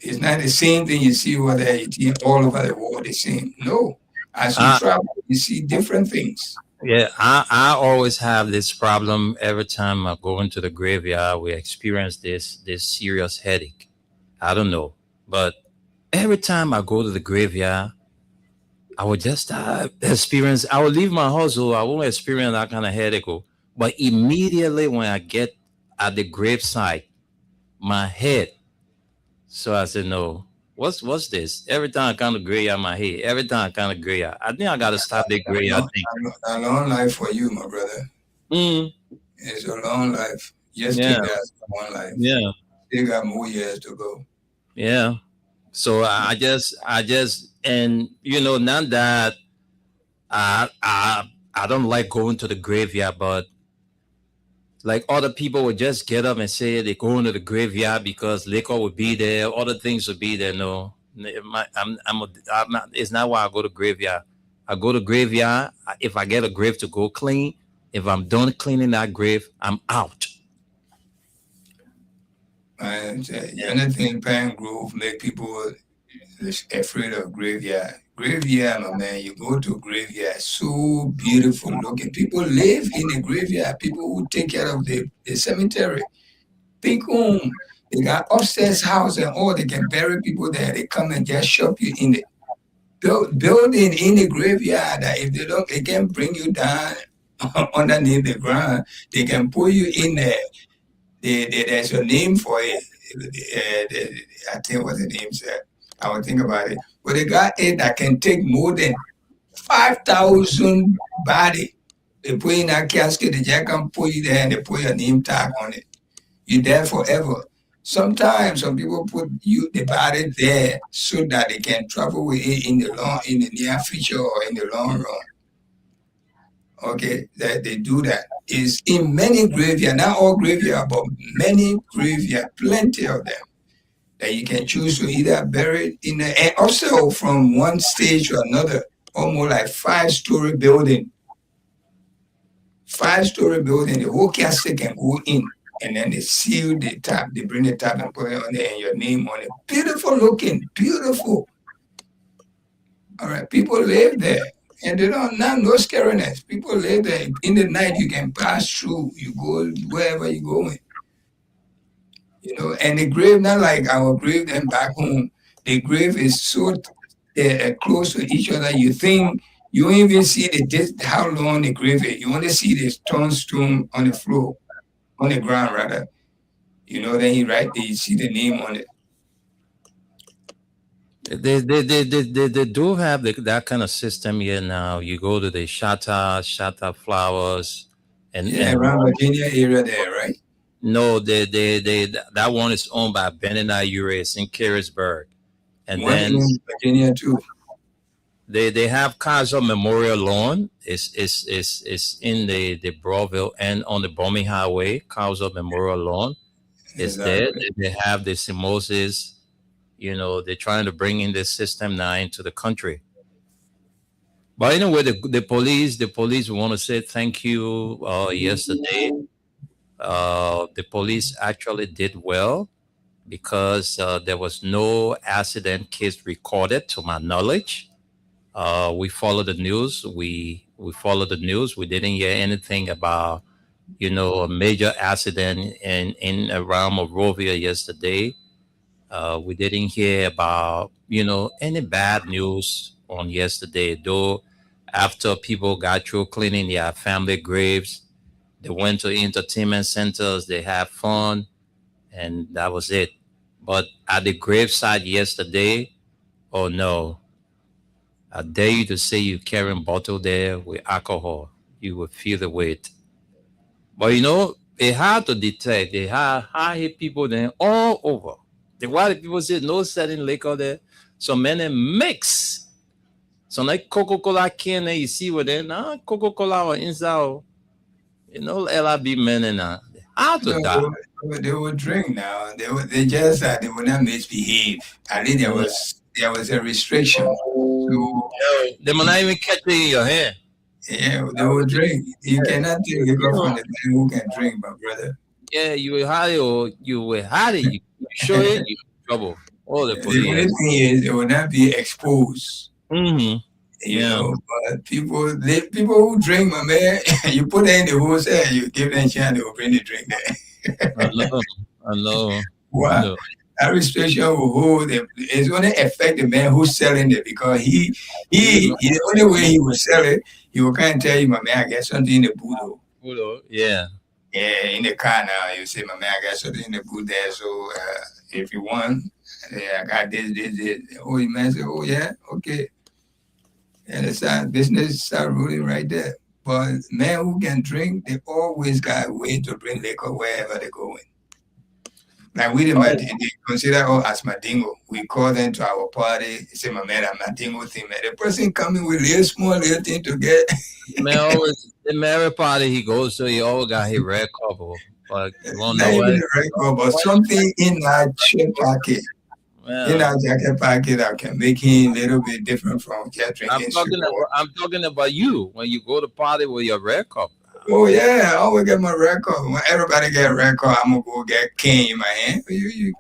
It's not the same thing you see over there, you see all over the world the same. No. As you travel, you see different things. Yeah, I always have this problem every time I go into the graveyard. We experience this serious headache. I don't know, but every time I go to the graveyard, I would just experience. I would leave my household. I won't experience that kind of headache. But immediately when I get at the gravesite, my head. So I said, no. What's this? Every time I come to graveyard, my head. Every time I come to graveyard, I think I gotta stop the graveyard thing. A long life for you, my brother. It's a long life. Just take that one life. Yeah. Still got more years to go. Yeah. So I just, and not that I don't like going to the graveyard, but like other people would just get up and say they're going to the graveyard because liquor would be there, other things would be there. No, it's not why I go to graveyard. I go to graveyard if I get a grave to go clean. If I'm done cleaning that grave, I'm out. And the other thing, Pine Grove make people afraid of graveyard. Graveyard, my man, you go to graveyard, so beautiful looking. People live in the graveyard. People who take care of the cemetery. Big home. They got upstairs house and all. They can bury people there. They come and just shop you in the building in the graveyard. That if they don't, they can bring you down underneath the ground. They can put you in there. There's a name for it. I think what the name said. I would think about it. But they got it that can take more than 5,000 body. They put in that casket, they just can put you there and they put your name tag on it. You're there forever. Sometimes some people put the body there so that they can travel with it in the near future or in the long run. Okay, that they do that. Is in many graveyard, not all graveyard, but many graveyard, plenty of them, that you can choose to either bury it in the, and also from one stage to another, almost like 5-story building. 5-story building, the whole casket can go in, and then they seal the top, they bring the top and put it on there and your name on it. Beautiful looking, beautiful. All right, people live there. And they don't have no scariness. People live there. In the night, you can pass through. You go wherever you're going. You know, and the grave, not like our grave then back home. The grave is so close to each other. You think you don't even see how long the grave is. You only see the tombstone on the floor, on the ground rather. You know, then you see the name on it. They do have that kind of system here now. You go to the Shatta Flowers, and around Virginia area there, right? No, that one is owned by Benina Ures in Carisburg, and one then in Virginia too. They have Kaiser Memorial Lawn. Is in the Broadville and on the Bombing Highway. Kaiser Memorial Lawn is there. They have the Simoses. You know, they're trying to bring in this system now into the country. But anyway, the police want to say thank you. Yesterday, the police actually did well because there was no accident case recorded, to my knowledge. We followed the news. We followed the news. We didn't hear anything about, a major accident in around Monrovia yesterday. We didn't hear about, any bad news on yesterday, though. After people got through cleaning their family graves, they went to entertainment centers, they had fun, and that was it. But at the graveside yesterday, oh no, I dare you to say you carrying bottle there with alcohol. You will feel the weight. But it's hard to detect. They have high-hit people there all over. The white people say no selling liquor there. So many mix. So like Coca-Cola can you see what they now Coca-Cola or inside. LIB men and how to die. They would drink now. They just they would not misbehave. I think there was a restriction. So, they might not even catch it in your hand. Yeah, they will drink. You cannot take liquor from the man who can drink, my brother. Yeah, you will hide it or you will hide it. You show it, you're in trouble. All the police. The only thing is it will not be exposed. Mm-hmm. You know, but people who drink, my man, you put it in the hose and you give them a chance, they will bring the drink there. I know. Wow. That restriction will hold them. It's going to affect the man who's selling it because he the only way he will sell it, he will kind of tell you, my man, I got something in the boot. Yeah. Yeah, in the car now, you say, my man, I got something in the boot there. So if you want, I got this. Oh, the man said, oh, yeah, okay. And it's business start ruling right there. But men who can drink, they always got a way to bring liquor wherever they're going. Like they consider us as Madingo. We call them to our party. Say, my man, I'm Madingo thing, man. The person coming with little thing to get. Man, always the married party he goes to, he always got his red couple. But not even a red couple, but something in our chip pocket. In our jacket pocket that can make him a little bit different from just drinking. I'm talking about you when you go to party with your red cup. Oh yeah, I always get my red cup. When everybody get a red cup, I'm gonna go get cane in my hand. You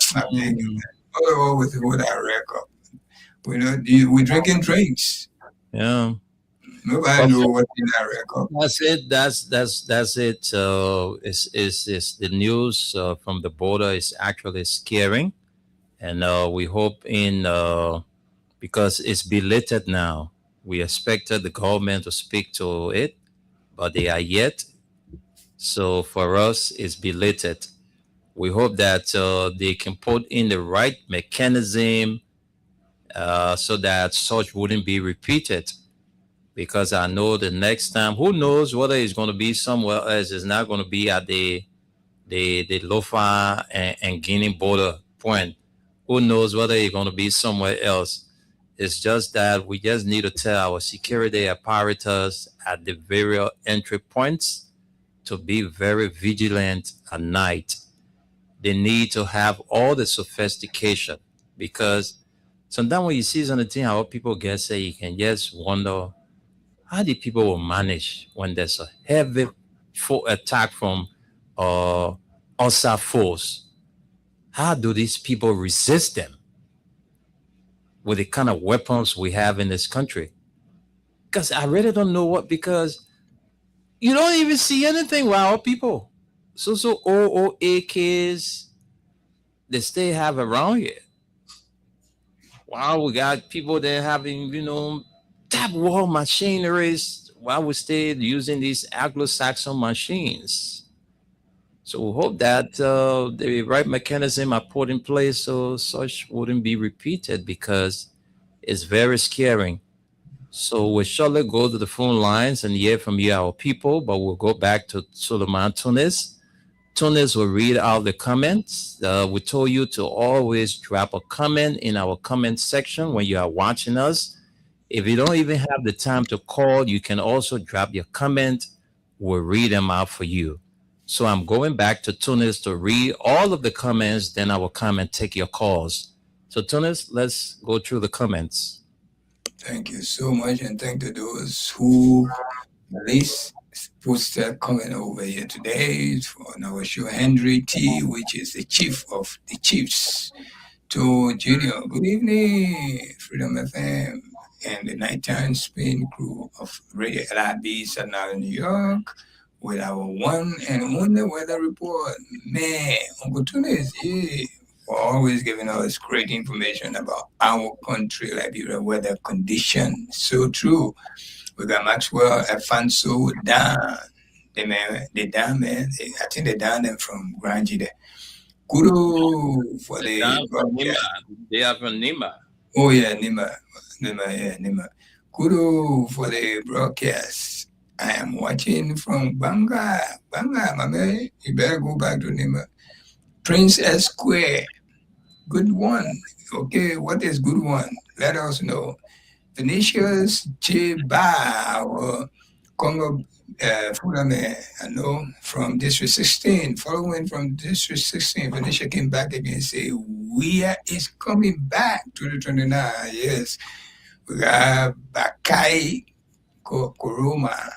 with that red cup. We drinking drinks. Yeah. Nobody knows what's in that red cup. That's it. That's it. It's the news from the border is actually scaring. And we hope because it's belated now, we expected the government to speak to it, but they are yet. So for us, it's belated. We hope that they can put in the right mechanism so that such wouldn't be repeated. because I know the next time, who knows whether it's going to be somewhere else. It's not going to be at the Lofa and Guinea border point. Who knows whether it's going to be somewhere else. It's just that we just need to tell our security apparatus at the various entry points to be very vigilant at night. They need to have all the sophistication, because sometimes when you see something how people get say, you can just wonder how the people will manage when there's a heavy attack from outside force. How do these people resist them with the kind of weapons we have in this country? Because I really don't know what, because you don't even see anything with our people. So AKs they still have around here. Wow, we got people that having, tap war machineries while we stay using these Anglo-Saxon machines. So we hope that the right mechanism are put in place so such wouldn't be repeated, because it's very scary. So we'll surely go to the phone lines and hear from you, our people, but we'll go back to Suleiman Tunis. Tunis will read out the comments. We told you to always drop a comment in our comment section when you are watching us. If you don't even have the time to call, you can also drop your comment. We'll read them out for you. So I'm going back to Tunis to read all of the comments, then I will come and take your calls. So Tunis, let's go through the comments. Thank you so much, and thank to those who at least post their comment over here today on our show. Henry T, which is the chief of the chiefs, to Junior, good evening, Freedom FM, and the nighttime spin crew of Radio LIB, Staten Island, New York, with our one and only weather report. Man, Uncle Tunis, yeah, for always giving us great information about our country, Liberia weather conditions. So true. We got Maxwell Alfonso down. They down, man. I think they down them from Granji there. Kudos for the They are from Nima. Oh yeah, Nima. Kudos for the broadcast. I am watching from Banga, my man. You better go back to Nima. Princess Square. Good one. Okay, what is good one? Let us know. Vinicius Chiba, or Congo Fulame, I know, from District 16. Following from District 16, Vinicius came back again and said, we is coming back to the 29. Yes. We got Bakai Koroma.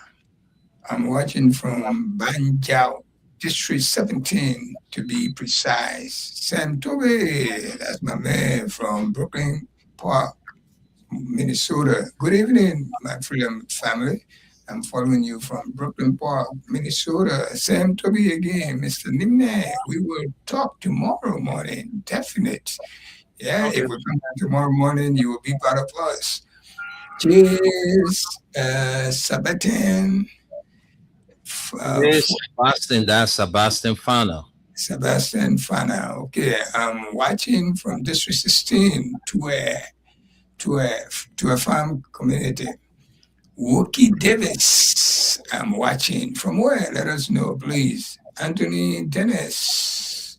I'm watching from Banjao, District 17, to be precise. Sam Tobe, that's my man from Brooklyn Park, Minnesota. Good evening, my Freedom family. I'm following you from Brooklyn Park, Minnesota. Sam Toby again, Mr. Nimne. We will talk tomorrow morning, definite. Yeah, okay. If we come back tomorrow morning, you will be part of us. Cheers, Sabatin. Sebastian, that's Sebastian Fana. Sebastian Fana. Okay, I'm watching from District 16 to a farm community. Wookie Davis, I'm watching. From where? Let us know, please. Anthony Dennis,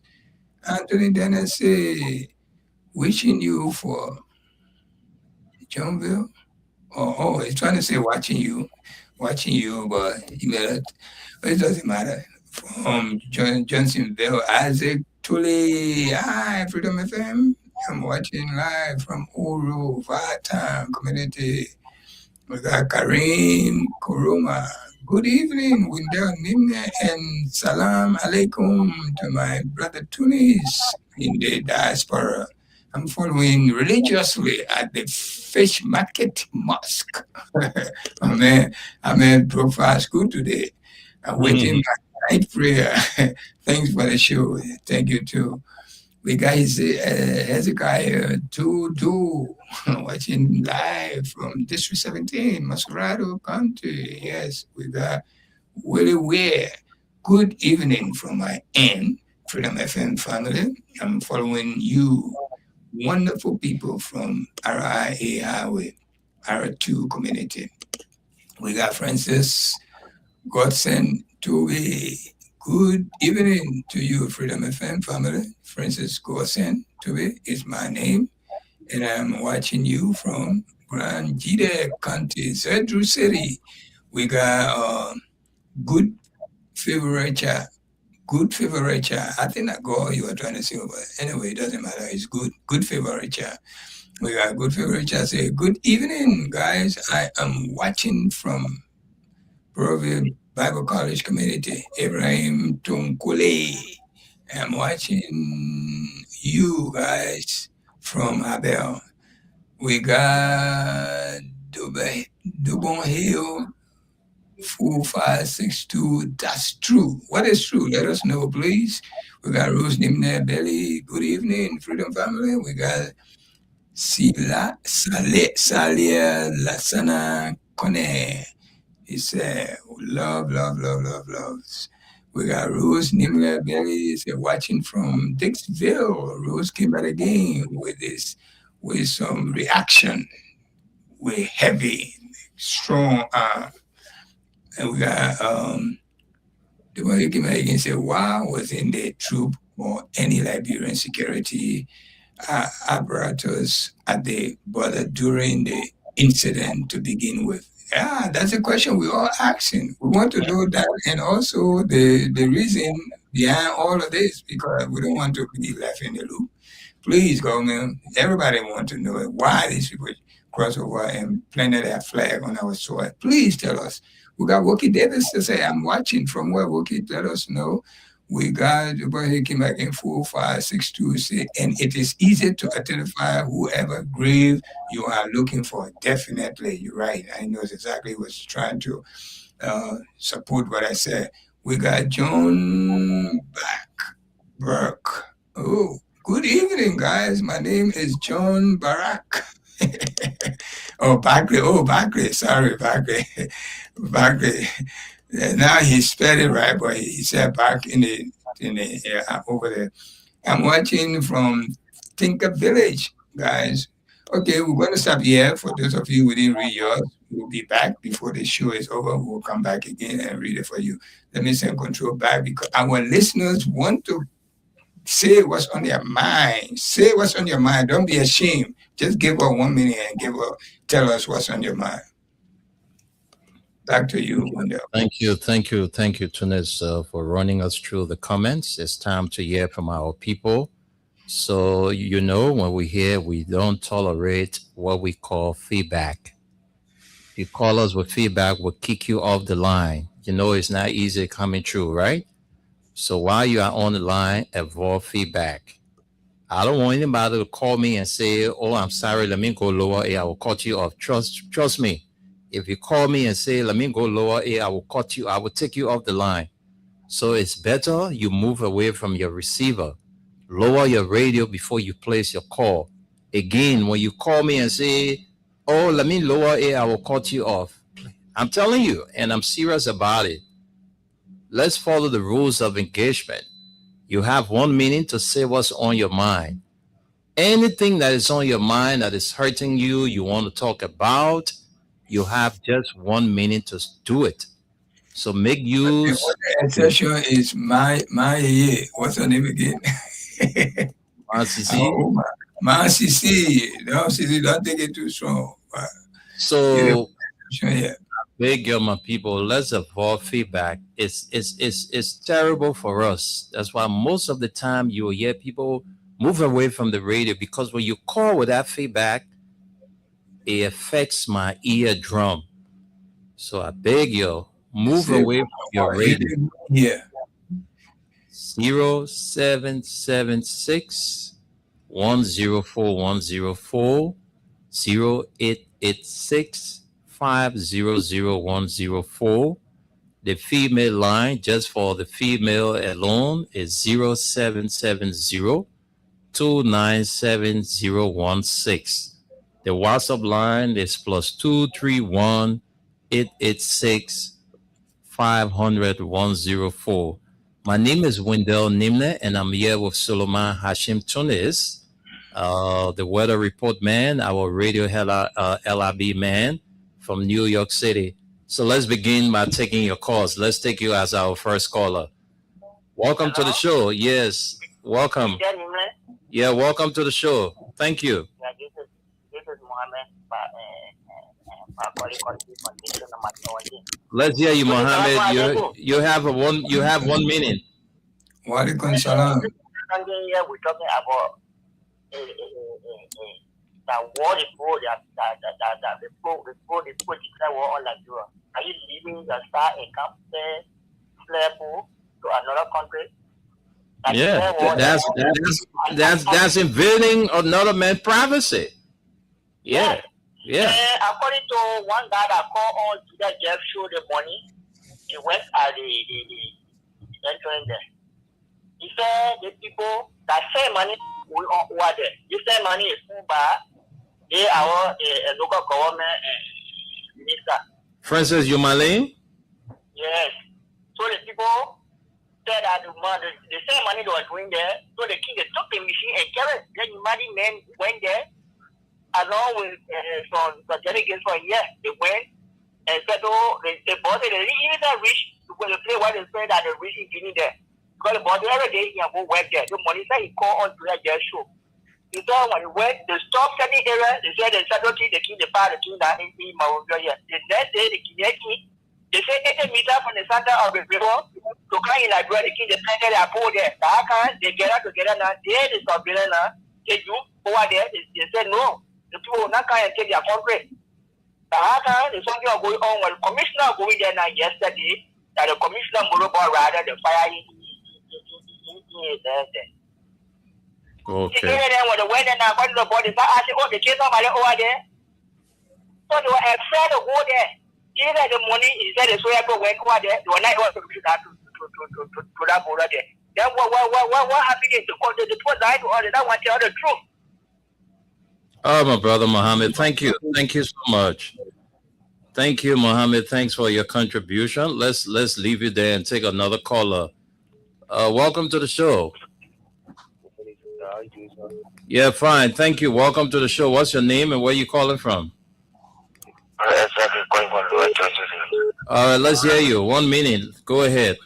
wishing you for Johnville. Oh, he's trying to say watching you, but it doesn't matter. From Johnsonville, Isaac Tully. Hi, Freedom FM. I'm watching live from Uru, Vatan Community. We got Kareem Kuruma. Good evening, Windel Nimne, and salam alaikum to my brother Tunis in the diaspora. I'm following religiously at the Fish Market Mosque. Amen. Drove fast good today. I'm waiting my night prayer. Thanks for the show. Thank you too. We got Hezekiah Tudu watching live from District 17, Masquerado County. Yes, we got Willie Ware. Good evening from my end, Freedom FM family. I'm following you, wonderful people from RIA Highway, R2 community. We got Francis Godson Toby. Good evening to you, Freedom FM family. Francis Godson Toby is my name, and I'm watching you from Grand Jide County, Zedru City. We got good favorite good favorite. I think I got what you were trying to say, but anyway, it doesn't matter. It's good favorite. We got good favorite. Say good evening, guys. I am watching from Providence Bible College Community, Ibrahim Tunkule. I'm watching you guys from Abel. We got Dubon Hill 4562. That's true. What is true? Let us know, please. We got Rose Nimne Belly. Good evening, Freedom Family. We got Salia Lasana Kone. He said, love. We got Rose Nimle Belly. He said, watching from Dixville. Rose came back again with some reaction. With heavy, strong and we got the one who came out again said, wow, was in the troop or any Liberian security apparatus at the border during the incident to begin with? Yeah, that's a question we all asking. We want to know that, and also the reason behind all of this, because we don't want to be left in the loop. Please, government, everybody want to know why these people cross over and planted their flag on our soil. Please tell us. We got Wookie Davis to say, I'm watching from where Wookie let us know. We got he came back in 4562, and it is easy to identify whoever grave you are looking for. Definitely, you're right. I know exactly what's trying to support what I said. We got John Burke. Oh, good evening, guys. My name is John Barak. Bakri. Sorry, Bakri. Bakri. Now he spelled it right, but he said back in the over there. I'm watching from Tinker Village, guys. Okay, we're going to stop here. For those of you who didn't read yours, we'll be back before the show is over. We'll come back again and read it for you. Let me send control back because our listeners want to say what's on their mind. Say what's on your mind. Don't be ashamed. Just give her 1 minute and tell us what's on your mind. Back to you, Wendell. Thank you, Tunis, for running us through the comments. It's time to hear from our people. So, when we hear, we don't tolerate what we call feedback. If you call us with feedback, we'll kick you off the line. It's not easy coming through, right? So while you are on the line, avoid feedback. I don't want anybody to call me and say, oh, I'm sorry, let me go lower A, I will cut you off. Trust me. If you call me and say, let me go lower A, I will cut you, I will take you off the line. So it's better you move away from your receiver. Lower your radio before you place your call. Again, when you call me and say, oh, let me lower A, I will cut you off. I'm telling you, and I'm serious about it. Let's follow the rules of engagement. You have 1 minute to say what's on your mind. Anything that is on your mind that is hurting you, you want to talk about, you have just 1 minute to do it. So make use. The session is my what's her name again? Mancisi. Don't take it too strong. So yeah. Big my people, let's avoid feedback. It's terrible for us. That's why most of the time you will hear people move away from the radio, because when you call with that feedback, it affects my eardrum. So I beg you, move away from your radio. Yeah. 0776 104 104 0886 500104. The female line, just for the female alone, is 0770 297 The WhatsApp line is +231 886 500 104. My name is Wendell Nimle, and I'm here with Solomon Hashim Tunis, the weather report man, our radio LRB man from New York City. So let's begin by taking your calls. Let's take you as our first caller. Welcome to the show. Yes, welcome. Yeah, welcome to the show. Thank you. Yeah, this is Mohammed. Let's hear you, Mohammed. You have 1 minute. Walaikum salam. Here we're talking about the war is war, the political war on Nigeria. Are you leaving the star a campus level to another country? Yeah, that's invading another man's privacy. Yeah. According to one guy that called on to that Jeff show the money, he went at the entering there. He said the people that send money we are there. This send money is full by they are a local government minister. Francis Yumale? Yes. So the people said that the same money they were doing there, so the king they took the machine and carried. Then the money men went there along with some delegates from here. They went and said, oh, they bought it. They even reached when they play why they said that they reached in there. Because the body every day he go work there. The money said he called on to that jail show. He said when he went, they stopped certain area. They said they said okay, the king, the father, the king that in Mawuga here. The next day the king, they say 80 meters from the center of the river to come in Liberia. The king, they planted their pole there. How can they get out together now? They stop there now. They do over there. They said no. The people will not come and take their country. How can there's something going on? Well, commissioner going there now yesterday. That the commissioner Morobo rather the fire in there. Okay. When the weather now, what the body start asking, oh, the kids are over there. So they were afraid to go there. Even the money is there, so they went over there. They were not able to that border there. Then what happened is the people died to all that want to tell the truth. Oh, my brother Mohammed, thank you. Thank you so much. Thank you, Mohammed. Thanks for your contribution. Let's leave you there and take another caller. Welcome to the show. Yeah, fine. Thank you. Welcome to the show. What's your name and where you calling from? All right, let's hear you. 1 minute. Go ahead.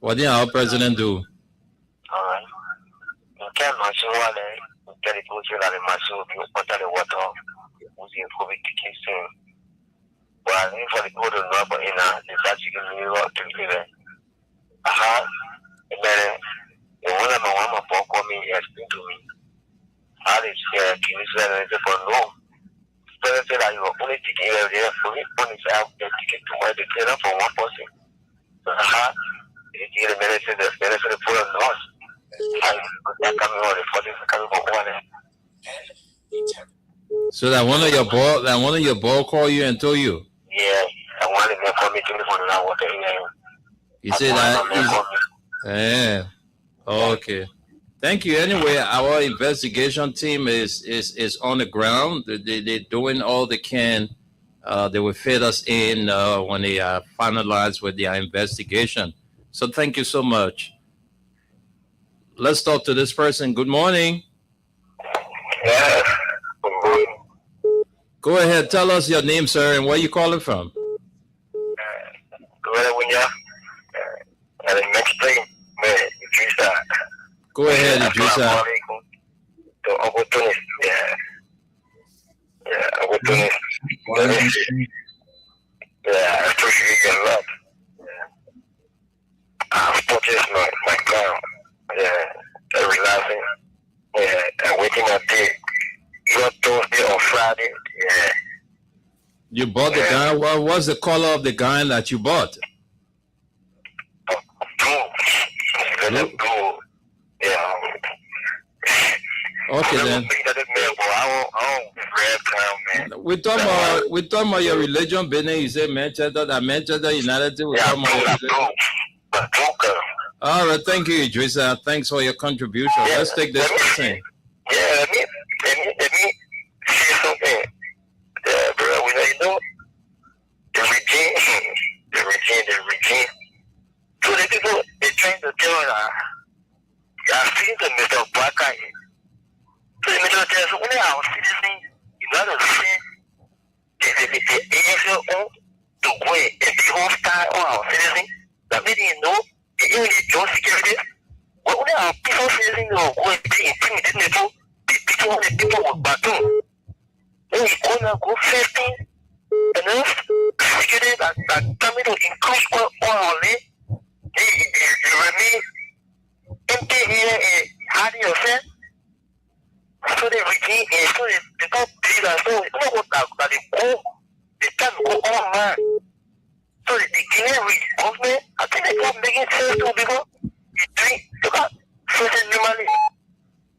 What did our president do? Well, for the good and rubber in the actually New York to live in. And then one of my mama for me explained to me. How is can you say for no? So I said you were only taking there for me, only I have the ticket to buy the trailer for one person. So it's the medicine that's benefit for the nurse. I'm coming on for this coming for one. So that one of your ball called you and told you? Yeah, I wanted to for me to live on that water. He said that. Yeah. Okay. Thank you. Anyway, our investigation team is on the ground. They're doing all they can. They will fit us in when they are finalized with their investigation. So thank you so much. Let's talk to this person. Good morning. Yeah. Go ahead. Tell us your name, sir, and where you calling from. Go ahead, Idrissa. Yeah, I appreciate your love. I've purchased my car. Yeah, relaxing. Yeah, I'm waiting a day. Not Thursday or Friday. Yeah. You bought the gun. What was the color of the gun that you bought? Blue. Yeah. Okay then. We talking about your religion business. You say Manchester, United States. All right, thank you, Idrissa. Thanks for your contribution. Yeah, let's take this person. Yeah, let me say something. Bro, we know the regime. So the people they trying to tell us. I think that Mr. didn't know. Even the job security. What we are people feeling going to be intimidated. People with baton. When you go 15, and then security that coming to increase only. You remain empty here and hiding yourself. So they regain and so they don't believe that. So you know what that they go, they can go online. So they can't reach government. I think they got making sense to people. You drink, you got social normally.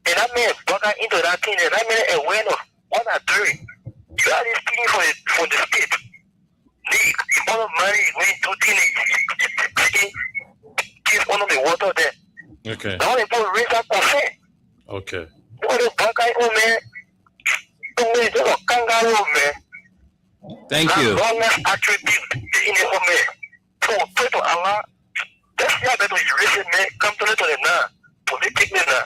And that man brought that into that thing, and that man aware of what I'm doing. You are this thing for the state. They all of money when you do things, give one of the water there. Okay. Now they put raise up for fair. Okay. What a bad guy, oh man. Oh man, they are kangaroo, man. Thank you. Wrongest attribute in the home, man. So pray to Allah. That's the other way you raise it, man. Come to the now. Politically now.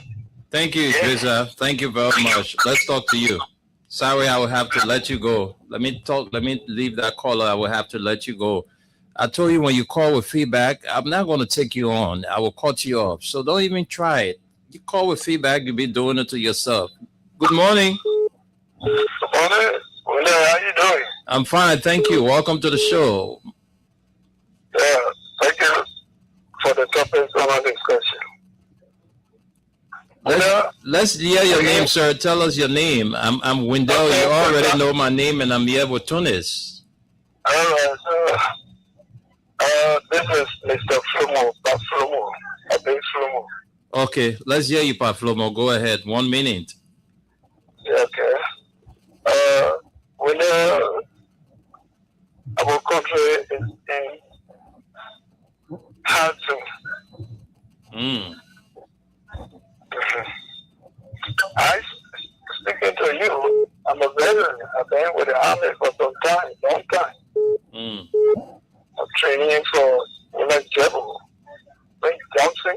Thank you, Idrissa. Thank you very much. Let's talk to you. Sorry, I will have to let you go. Let me leave that caller. I will have to let you go. I told you when you call with feedback, I'm not going to take you on. I will cut you off. So don't even try it. You call with feedback, you'll be doing it to yourself. Good morning. Good morning. How you doing? I'm fine. Thank you. Welcome to the show. Yeah, thank you for the topics on our discussion. Let's hear your name, sir. Tell us your name. I'm Wendell. You already know my name, and I'm here with Tunis. All right, so this is Mr. Flomo, Flomo, a big Flomo. Okay, let's hear you, Paflomo. Go ahead. 1 minute. Okay. When our country is in hard to. I speaking to you, I'm a veteran. I've been with the army for some time, long time. I'm training for General Johnson.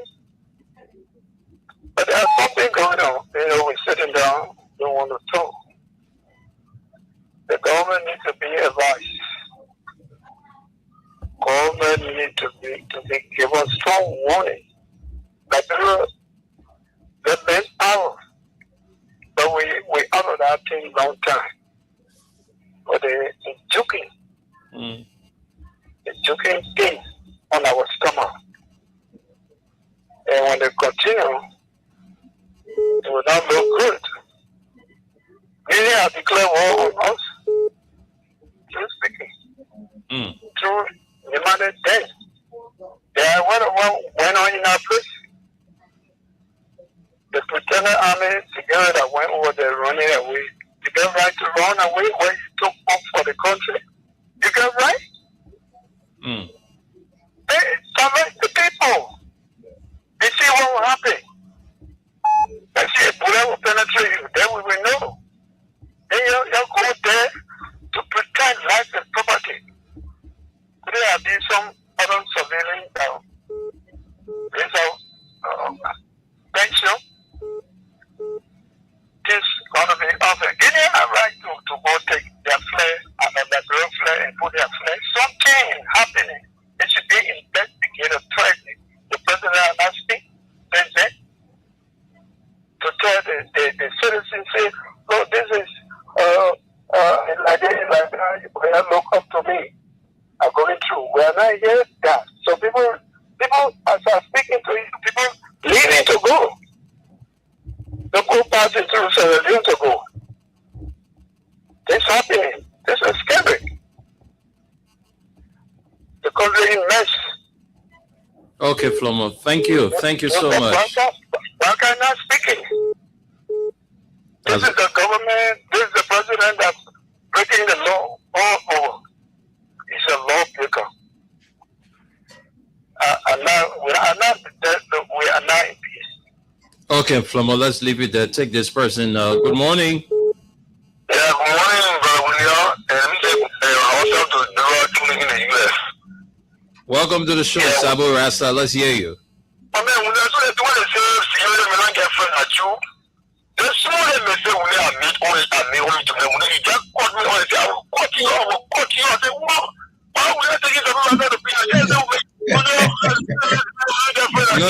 But there's something going on. You know, we're sitting down, don't want to talk. The government needs to be advised. Government needs to give us strong warning. Like the best power. But we honor that thing long time. But they're joking. They're joking things on our stomach. And when they continue, it will not look good. Really, I declare war on us. True speaking. True demanded death. Yeah, what went on in our place? The pretender army together that went over there running away. You got right to run away when you took off for the country. You got right? Hey, torment the people. You see what will happen. I see a bullet will penetrate you. Then we will know. Then you go there to pretend life and property. Could there have been some other surveillance pension? This going to be offered. They didn't have right to go take their flag and their girl flag and put their flag. Something happening. It should be investigated. The president has said to tell the citizens, say, no, this is like that, you look up to me. I'm going through. We are not here that. So people, as I'm speaking to you, people leaving to go. The go passing through Sierra Leone to go. This happening. This is scary. The country in mess. Okay, Flomo. Thank you. Thank you so much. Banker not speaking. This is the government. This is the president that's breaking the law all over. He's a lawbreaker. We are not in peace. Okay, Flomo, let's leave it there. Take this person. Good morning. Yeah, good morning, Brother William. And I want to do tuning in the US. Welcome to the show, Sabo Rasta. Let's hear you. I mean, when I say security, get friend at you. The small may say, we are meet only to them. When you just caught me on the table, caught you. I said, why would I take it to another opinion?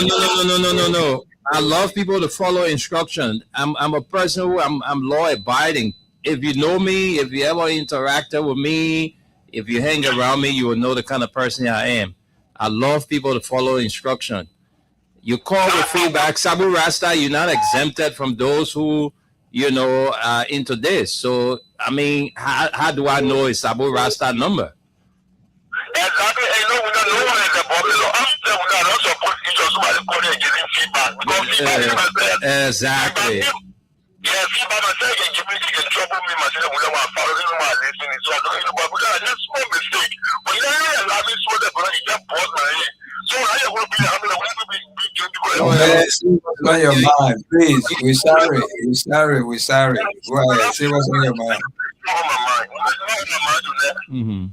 No. I love people to follow instruction. I'm a person who I'm law abiding. If you know me, if you ever interacted with me, if you hang around me, you will know the kind of person I am. I love people to follow instruction. You call with feedback. Sabu Rasta, you're not exempted from those who, are into this. So, I mean, how do I know it's Sabu Rasta number? Exactly. No one is the problem. I'm not supposed to just somebody giving feedback. Because feedback is Exactly. Yeah, feedback myself can give me trouble me myself when I follow my listening. So I don't know, but I just small mistake. But you know, allow me so that you just pause my head. So I will be, I mean, I will be on your mind, please. We're sorry. We're sorry. Go ahead. Say what's on your mind. Mm-hmm.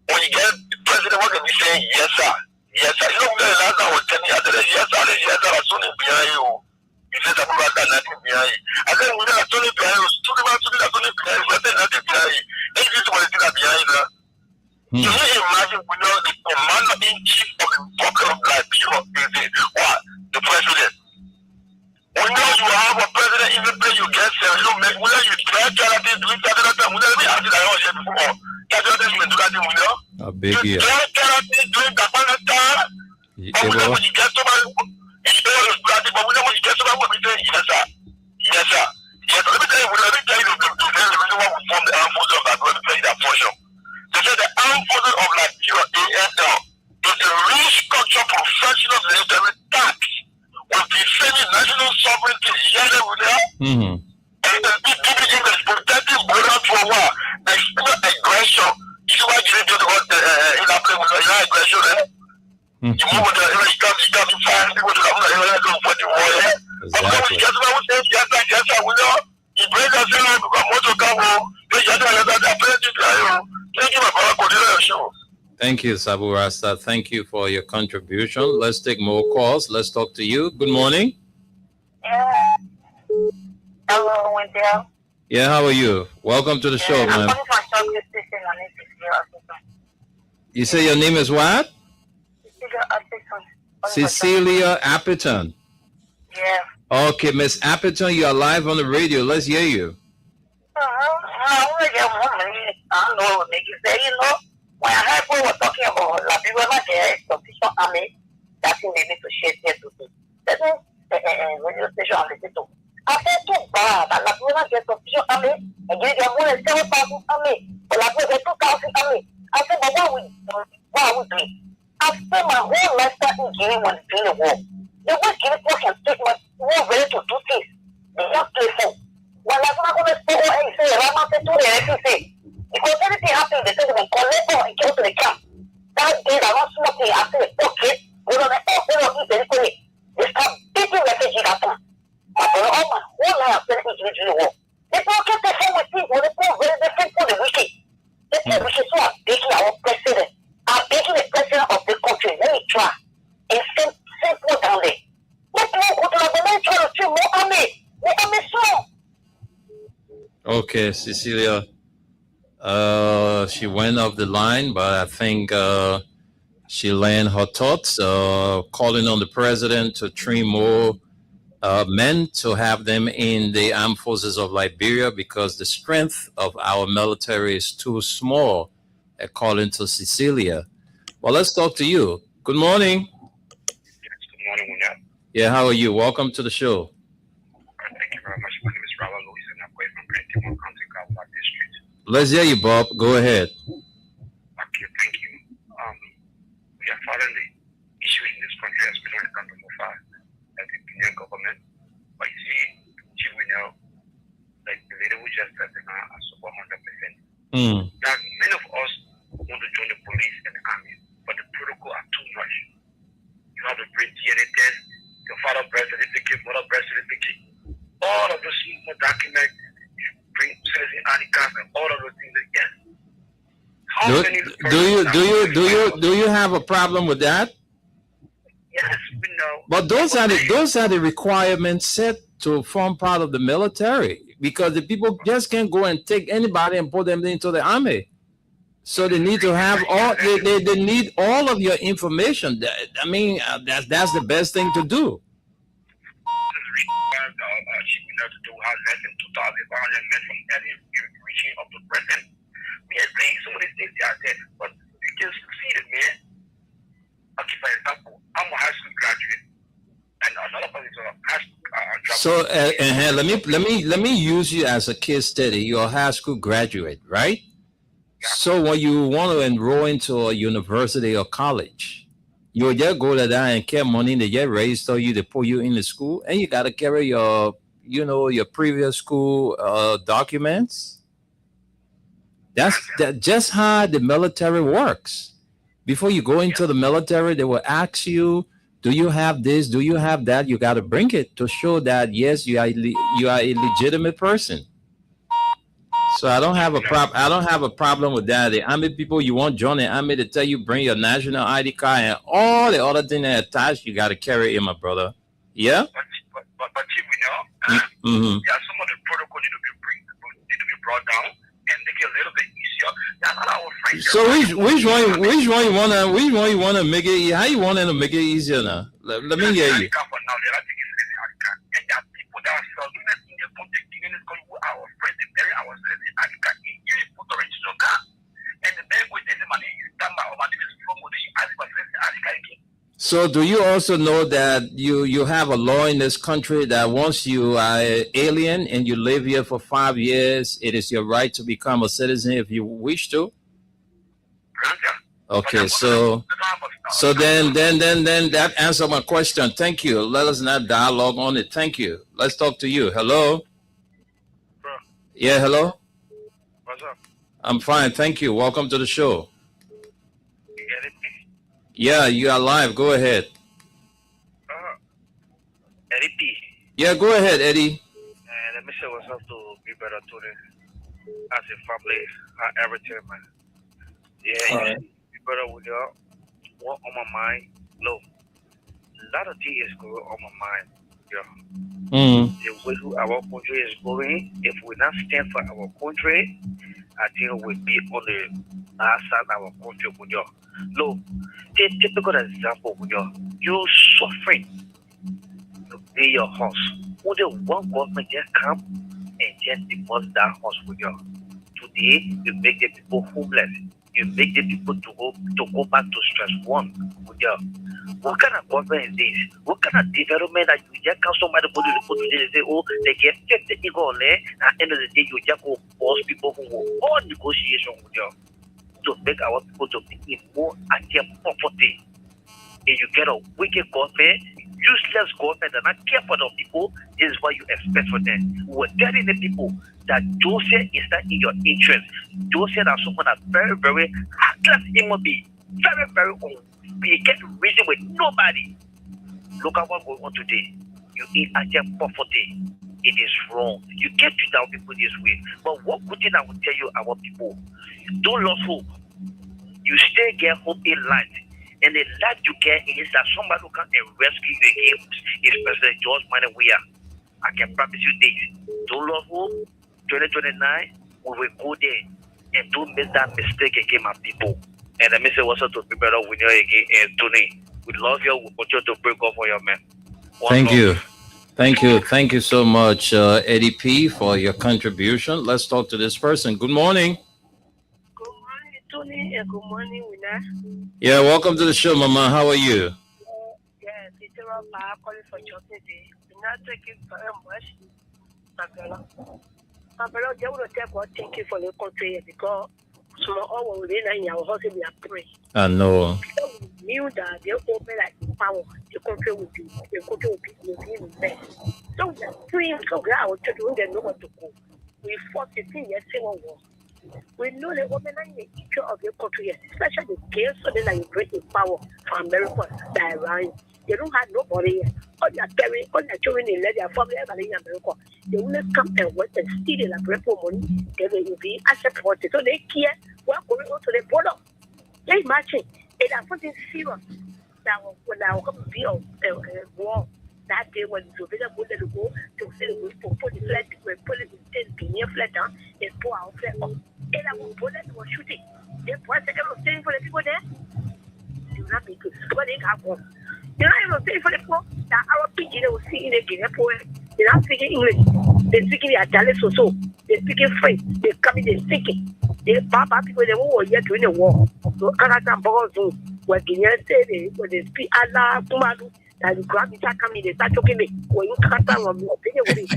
When you get the president, what can be saying? Yes, sir. Yes, sir. You know, the last time I was telling you, I said, yes, sir, I'm soon behind you. He said, I'm about that, nothing behind you. I said, we're not behind you. Talking about nothing behind you. I said, nothing behind you. This is what is behind you. Can you imagine we know the commander-in-chief of the bucket of Liberia is what? The president. We know you have a president in the play, you get serious, you make, whether you try charity, do it at that time, we never be asked that I was here before. That's what you do that thing, we know. A big You try charity, do it at that time, but we know when you get somebody, it's all the but we know when you get somebody, we say, yes, sir. Yes, sir. Yes, let me tell you the reason why we formed the armed forces of Liberia, let me tell you that portion. They said the armed forces of Liberia, AFL, is a restructured professional military tax with defending national sovereignty yearly with them. And the PPG is protecting borders for a while. External aggression. You see why you didn't do the aggression there? You move with the you can't be firing people to the area to put the war there. But when you get to the yes, sir, we know. You bring us in, because motor come home, they get to the thank you, my brother. Continue your show. Thank you, Sabu Rasta. Thank you for your contribution. Let's take more calls. Let's talk to you. Good morning. Hello, Wendell. Yeah, how are you? Welcome to the show, I'm man. calling from Chocolate Station on Instagram. You say your name is what? Cecilia Appeton. Yeah. Okay, Miss Appeton, you are live on the radio. Let's hear you. I don't know what they say, when I heard people were talking about Liberia, sufficient army, that's what they need to share there today. That's radio station on the title. I said, too bad, that Liberia gets sufficient army, and give them more than 7,000 army, but Liberia gets 2,000 army. I said, but what are we doing? I spent my whole lifetime in Guinea when doing the war. The way Guinea people can take my war ready to do things, they just play for. Well, I'm not going to say, I'm not going to say, because anything happens, they say they will collect and go to the camp. That day, they're not smoking. I say, okay, we're going to eat very quickly. They start beating refugees at them. But for all my whole life, I've been in the war. They don't get the same with people. They don't very different for the wicked. They say we should start beating our president. I'm beating the president of the country. Let me try. And simple down there. Let me go to the men try to treat more army. The army strong. Okay, Cecilia. She went off the line, but I think she landed her thoughts, calling on the president to train more men to have them in the armed forces of Liberia because the strength of our military is too small, according to Cecilia. Well, let's talk to you. Good morning. Yes, good morning, William. Yeah, how are you? Welcome to the show. Thank you very much. My name is Robert Lewis, and I'm going from Brentwood County, Kawa District. Let's hear you, Bob. Go ahead. Okay, thank you. We are following the issue in this country, especially when it comes to MOFA, like the Guinean government. But you see, we know, like the lady who just said, I support 100%. Now, many of us want to join the police and the army, but the protocol are too much. You have to bring DNA test, your father birth certificate, mother birth certificate, all of those small documents. Bring citizen ID cards and all of those things again. Do you have a problem with that? Yes, we know. But those are the requirements set to form part of the military because the people just can't go and take anybody and put them into the army. So they need to have all. They need all of your information. I mean, that's the best thing to do. She will not do her less than 2,100 men from any region of the present. We are saying some of these things are there, but you can see it, man. Okay, for example, I'm a high school graduate, and another person is a high school graduate. So let me use you as a case study. You're a high school graduate, right? Yeah. So when you want to enroll into a university or college, you just go to that and get money. They just register you, they put you in the school, and you gotta carry your, your previous school documents. That's just how the military works. Before you go into the military, they will ask you, do you have this? Do you have that? You got to bring it to show that, yes, you are a legitimate person. So I don't have a problem with that. The army people, you want join the army, to tell you bring your national ID card and all the other things that attached, you got to carry it, my brother. Yeah. But there are some of the protocol need to be brought down and make it a little bit easier. That's not our friend. So which one you wanna make it? How you want to make it easier now? Let me hear you. So do you also know that you have a law in this country that once you are an alien and you live here for 5 years, it is your right to become a citizen if you wish to? Okay, so then that answers my question. Thank you. Let us not dialogue on it. Thank you. Let's talk to you. Hello? Bro. Yeah, hello? What's up? I'm fine. Thank you. Welcome to the show. Yeah, you are live. Go ahead. Eddie P. Yeah, go ahead, Eddie. Let me say what's up to Be Better today. As a family, everything, man. Yeah, right. Be Better with you. What on my mind? Look, a lot of things is going on my mind. Yeah. The way our country is going, if we not stand for our country, I think we'll be on the outside our country. Look, take a good example. You suffering to pay your house. Would the one government just come and just deposit that house with you? Today, you make the people homeless. You make the people to go back to stress one with you. What kind of government is this? What kind of development that you just come somebody put today and say, oh, they get 50 people there. At the end of the day, you just go force people who will all negotiation with you to make our people to be more active property. If you get a wicked government, useless government that not care for the people, this is what you expect from them. We're telling the people that Joseph is not in your interest. Joseph is someone that's very, very heartless human being. Very, very old. We get reason with nobody. Look at what's going on today. You eat active property. It is wrong. You can't treat our people this way. But what good thing I will tell you, our people, don't lose hope. You still get hope in life. And the life you get is that somebody who can rescue you again is President George Manawia. I can promise you this. Don't lose hope. 2029, we will go there and don't make that mistake again, my people. And let me say what's up to Be Better with you again. And Tony, we love you. We want you to break off for your man. Thank you. Thank you so much, Eddie P, for your contribution. Let's talk to this person. Good morning. Good morning, Tony, and good morning, Winner. Yeah, welcome to the show, Mama. How are you? Yes, it's about calling for job today. Not thank you very much. My brother, they will tell God thank you for the country because small all will in your house we are praying. I know. Because we knew that they open like power, the country will be in best. So we are praying so glad our children don't know what to go. We fought 15 years civil war. We know the women are in the future of the country, especially the girls, so then you bring the power from America that around. They don't have nobody. All their parents, all their children, they let their family in America. They will come and work and steal the bread for money. They will be accepted. So they care what going on to the border. They imagine it is something serious that will come to be a war. that day when the village would go to say we put the flat, we put it in the flat down, and pour our flat up. And I will bullet was shooting. They put a second of saying for the people there. Do not be good. What they have one. You know, I will say for the poor that our pidgin will see in the Guinea poet. They're not speaking English. They're speaking Italian so. They're speaking French. They're coming, they're speaking. They Papa people they were here during the war. So Canada Bozo were Guinean say when they speak Allah Kumadu. That you grab it, coming, they start talking me. When you can't tell them, opinion with it.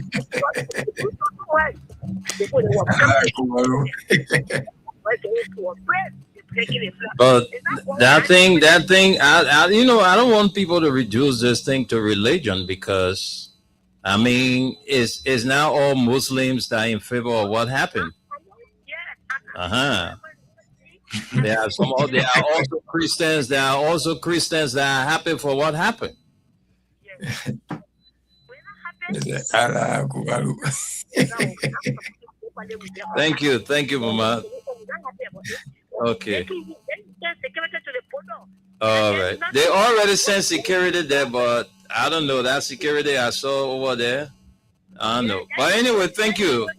But that thing, I you know, I don't want people to reduce this thing to religion because, I mean, it's now all Muslims that are in favor of what happened. There are also Christians. There are also Christians that are happy for what happened. Thank you, Mama. Okay. All right. They already sent security there, but I don't know that security I saw over there. I don't know. But anyway, thank you,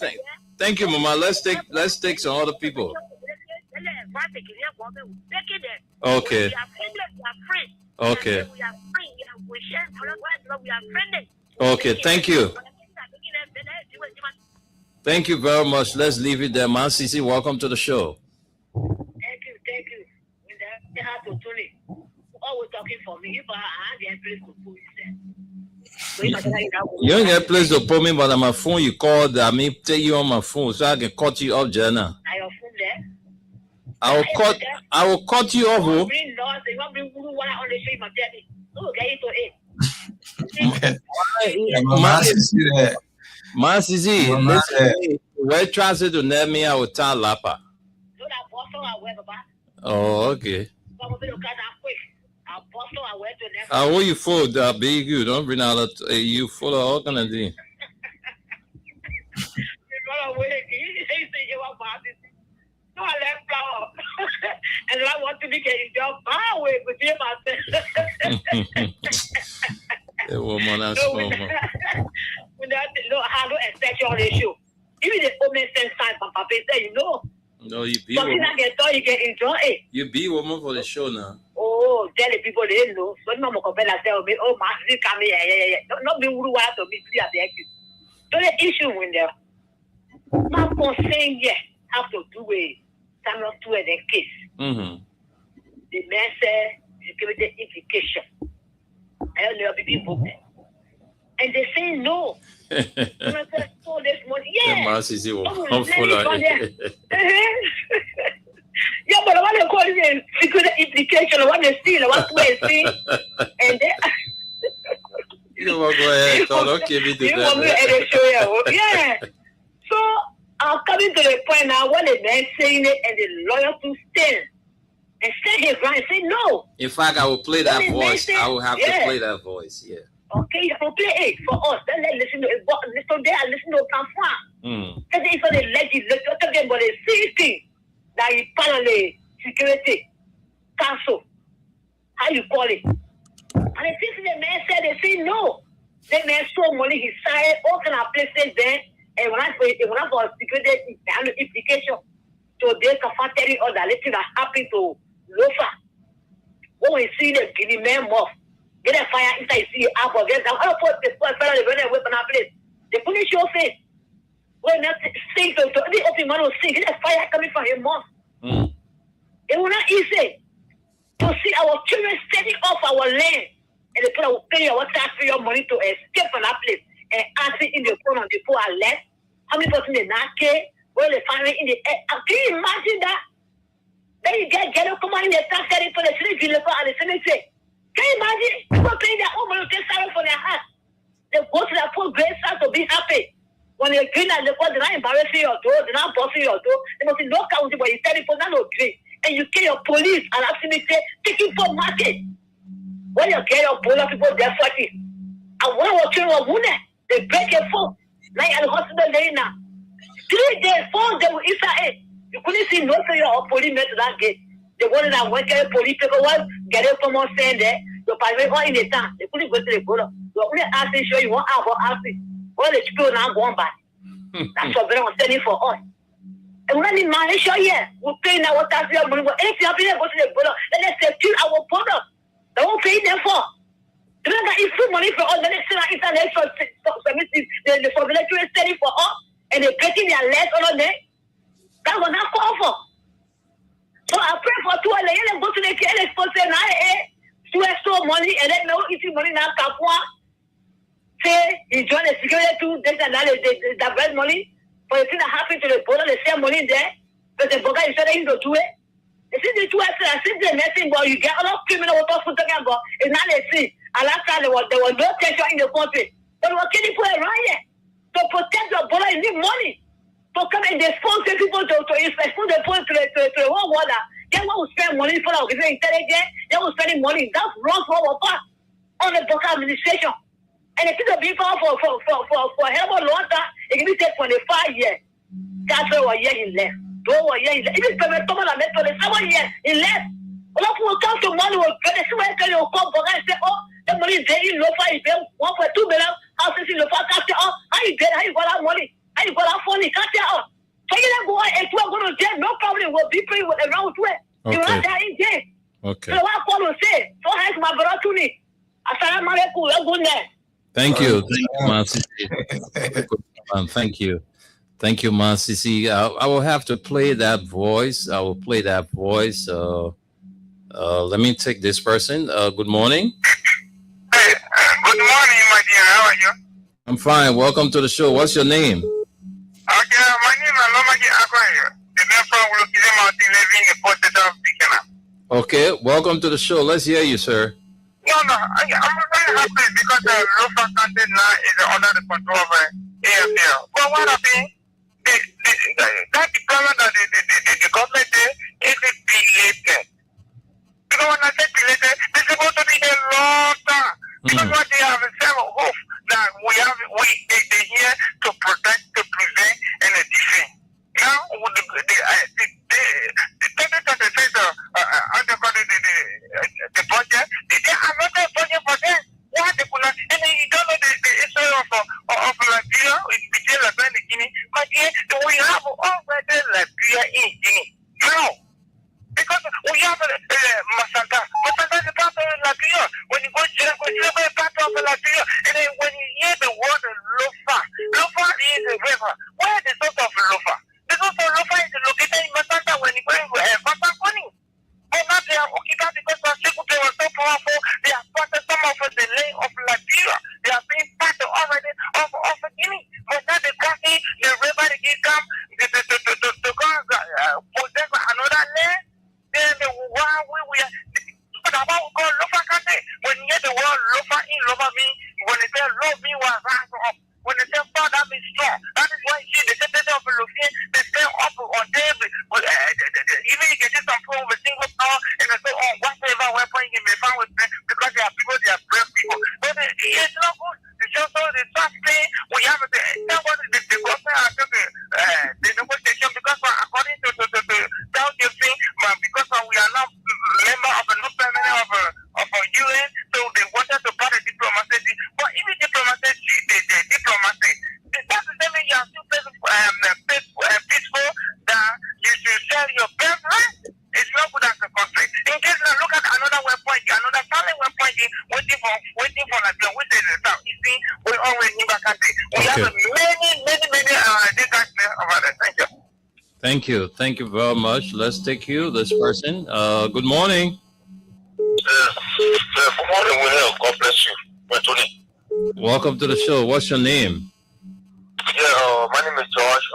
thank you, Mama. Let's take some other people. Okay. Okay. Okay, thank you. Thank you very much. Let's leave it there. Man Sisi, welcome to the show. Thank you. Always talking for me. If I had a place to put you don't get a place to put me, but on my phone you called. I mean, take you on my phone so I can cut you off, Jenna. Are your phone there? I will cut you off. Oh. Bring laws. They won't bring one on the street. My daddy. Oh, get it to it. Man Sisi, listen, we're trying to net me. I will tell Lapa. Oh, okay. I owe you food. Be good. Don't bring out you full of all kind of things. And I want to be getting job. The woman has how to expect your ratio. Even the woman send sign from Papa say, you know. No, you be something woman. you can enjoy it. You be woman for the show now. Oh, tell the people they know. So no more compare tell me, oh, my come here, yeah. Not be who want to be free at the exit. So the issue when there. Not saying yes, have to do it. Some not to the case. Mm-hmm. The man said security implication. I don't know people. And they say no. Yeah. Yeah, Yeah, but I want to call it security implication. I want to steal. I want to see. And then you know what? Go ahead. Don't give me the yeah. So I'm coming to the point now when the man saying it and the lawyer to stand and stand his ground and say no. In fact, I will play that voice. I will have to play that voice. Yeah. Okay, you can play it for us. Then let's listen to it. Listen there and listen to Kanfwa. Because it's for the legislature talking about the same thing that you finally security council. How you call it? And the things the man said, they say no. The man saw money, he signed all kind of places there. And when I for security implication, so they can tell you all that thing that happened to Lofa. When we see the Guinea man mob, get a fire inside, see up or get down. I'll put the fellow they run away from our place. They punish your face. When that sink, so the open man will sink, get a fire coming from him mouth. It will not easy to see our children setting off our land. And they put our pay our tax for your money to escape from that place and answer in the phone on the poor are left. How many person they not care? Well, they find it in the air. Can you imagine that? Then you get a command in the tax for the city and the cemetery. Can you imagine? People paying their own money to take salary for their house. They go to their poor grave house to be happy. When they green and they go, they're not embarrassing your door, they're not bossing your door. They must be no county, but you tell people not no drink. And you kill your police and actually taking for market. When you get your police, people they're fighting. And one of our children were wounded. They break your phone. Like at the hospital there now. 3 days, 4 days with Israel. You couldn't see no for your police met to that gate. They wanted that one get police paperwork, get it from us saying there. Your parents all in the town. They couldn't go to the border. So we ask you, sure you want out for asking. All the people now going back. That's what they're standing for us. And when the man is sure, yeah, we'll pay now what tax we are money. If you have been able to the border, then let's secure our border. They won't pay them for. They don't get free money for us. Then they send out internet for the formulary is standing for us, and they're getting their legs on there. That was not called for. So I pray for 2 and they go to the care sponsor now, to extra money, and then no eating money now. Say he joined the security too, then the best money. For the thing that happened to the border, the same money there, but the border is trying to do it. It's in the 2 I see the messing, but you get a lot of criminal what talking about. It's not a thing. And last time there was no tension in the country. But we're killing people around here. To protect your border, you need money. To come and expose people to expose the point to the whole water. They will spend money for our intelligence. They will spend money. That's wrong for our part on the border administration. And if it's a big call for help or long time, it can be take 25 years. That's why year in left. 2 years. If it's permit someone to make 27 years in left. A lot of people come to money will get a small kind of come for and say, oh, the money is there in Lofa is there 1.2 million houses in Lofa can't say, oh, how you get how you got that money? How you got that money? Can't say, oh. So you don't go and to go to jail, no problem will be paying around to it. You are there in jail. Okay. So what I want to say, so has my brother to me. Assalamu alaikum, good night. Thank you. Thank you, Masisi. Thank you. Thank you, Masisi. I will have to play that voice. I will play that voice. Let me take this person. Good morning. Hey, good morning, my dear. How are you? I'm fine. Welcome to the show. What's your name? Okay, my name is Lomaji Akwai. The man from Wilkins Mountain living in the port of Bikana. Okay, welcome to the show. Let's hear you, sir. No, I'm very happy because the local content now is under the control of AFL. But what happened? That deployment that the government did is belated. Because when I say belated, it's supposed to be a long time. Because what they have is several hope that they're here to protect, to prevent, and to defend. Now, with the 2026 the budget, they have not a budget for them. What they could not, and then you don't know the issue of Liberia, between Liberia and Guinea, but yet we have already Liberia in Guinea. No. Because we have Masaka. Masaka is a part of Liberia. When you go to Chile, is a part of Liberia. And then when you hear the word Lofa, Lofa is a river. Where is the source of Lofa? The source of Lofa is located in Masaka when you go to Masakoni. But now they are occupied because they were so powerful. They have started some of the land of Liberia. They are being part already of Guinea. But now they can't see the river they come to go possess another land. Then the one we are. But about call Lofa country. When you hear the word Lofa in Lofa mean, when they say Lofa mean was rise up. When they say fall, that means strong. That is why you see the citizens of Lofa, they stay up on table. Even if you get some phone with single power and they say, oh, whatever weapon you may find with them, because they are people, they are brave people. But it's not good. It's just so the first thing we have the government has to the negotiation because according to South thing, because we are now member of a non permanent of a UN, so they wanted to part the diplomacy. But even diplomacy, the diplomacy, that's the same thing you are still peaceful that you should sell your birthright. It's not good as a country. In case now look at another weapon, another solid weapon waiting for Nigeria, which is the South. You see, we always need a country. We have many disasters over there. Thank you. Thank you. Thank you very much. Let's take this person. Good morning. Good morning, William. God bless you. Tony. Welcome to the show. What's your name? Yeah, my name is George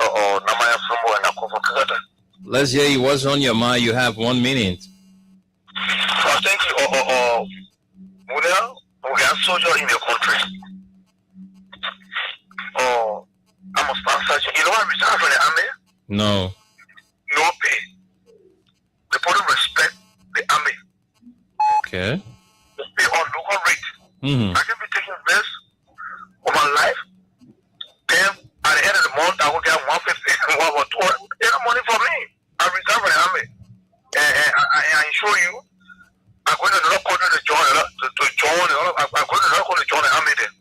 Namaya from Nakova. Let's hear you. What's on your mind? You have 1 minute. Thank you. William, we are soldiers in the country. I'm a sponsor. You know what I resign from the army? No. No pay. The people respect the army. Okay. They pay on local rate. Mm-hmm. I can be taking risks of my life. Then at the end of the month, I will get 150, 1 or 2. They have money for me. I resign from the army. And I assure you, I'm going to another country to join. I'm going to another country to join the army there.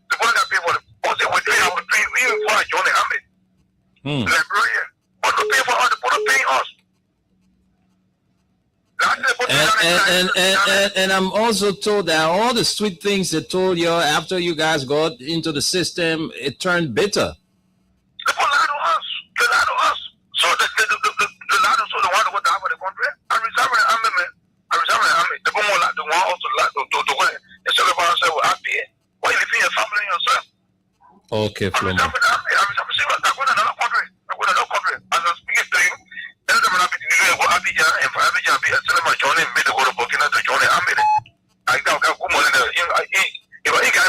and I'm also told that all the sweet things they told you after you guys got into the system, it turned bitter. People lie to us. They lie to us. So the lie to so the one what happened in the country. I reserve the army, man. I reserve the army. The people like the one also like to win. Instead of us say, well, happy. Why you living your family and yourself? Okay, I reserve the army. I reserve the civil. I go to another country. I go to another country. As I'm speaking to you, tell them I'm happy to do it. Go Abidjan and for Abidjan, be tell them my journey made to go to Burkina to join the army. I got good money there. If I get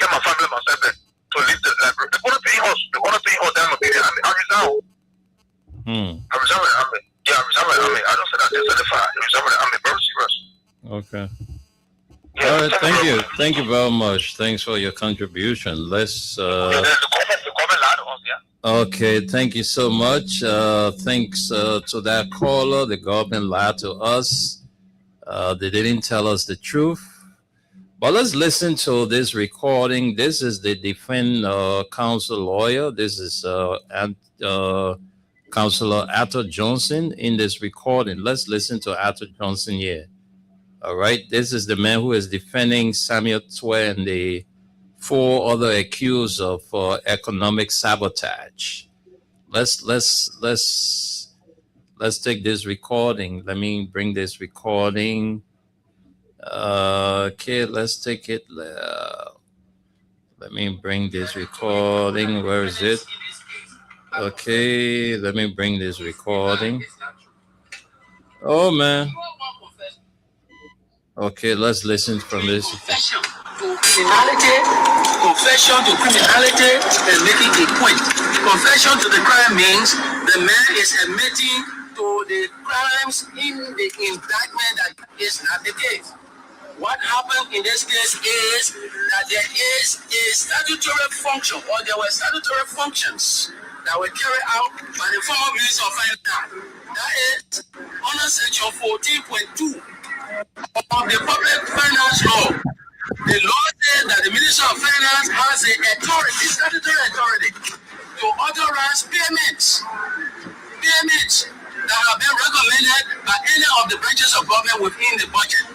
my family myself there to live the life. They're gonna pay us. They're gonna pay us. Then I reserve. I reserve the army. Yeah, I reserve the army. I don't say that. They say the fire. I reserve the army. Very serious. Okay. Yeah, All right. Thank you. Thank you very much. Thanks for your contribution. Let's. The government lied to us. Yeah. Okay. Thank you so much. Thanks to that caller. The government lied to us. They didn't tell us the truth. But let's listen to this recording. This is the defense counsel lawyer. This is Councilor Arthur Johnson in this recording. Let's listen to Arthur Johnson here. All right. This is the man who is defending Samuel Twe and the 4 other accused of economic sabotage. Let's take this recording. Let me bring this recording. Okay, let's take it. Let me bring this recording. Where is it? Okay, let me bring this recording. Oh, man. Okay, let's listen from this. Confession to criminality and making a point. Confession to the crime means the man is admitting to the crimes in the indictment that is not the case. What happened in this case is that there is a statutory function, or there were statutory functions that were carried out by the former Minister of Finance. That is under Section 14.2 of the Public Finance Law. The law says that the Minister of Finance has the authority, statutory authority, to authorize payments that have been recommended by any of the branches of government within the budget,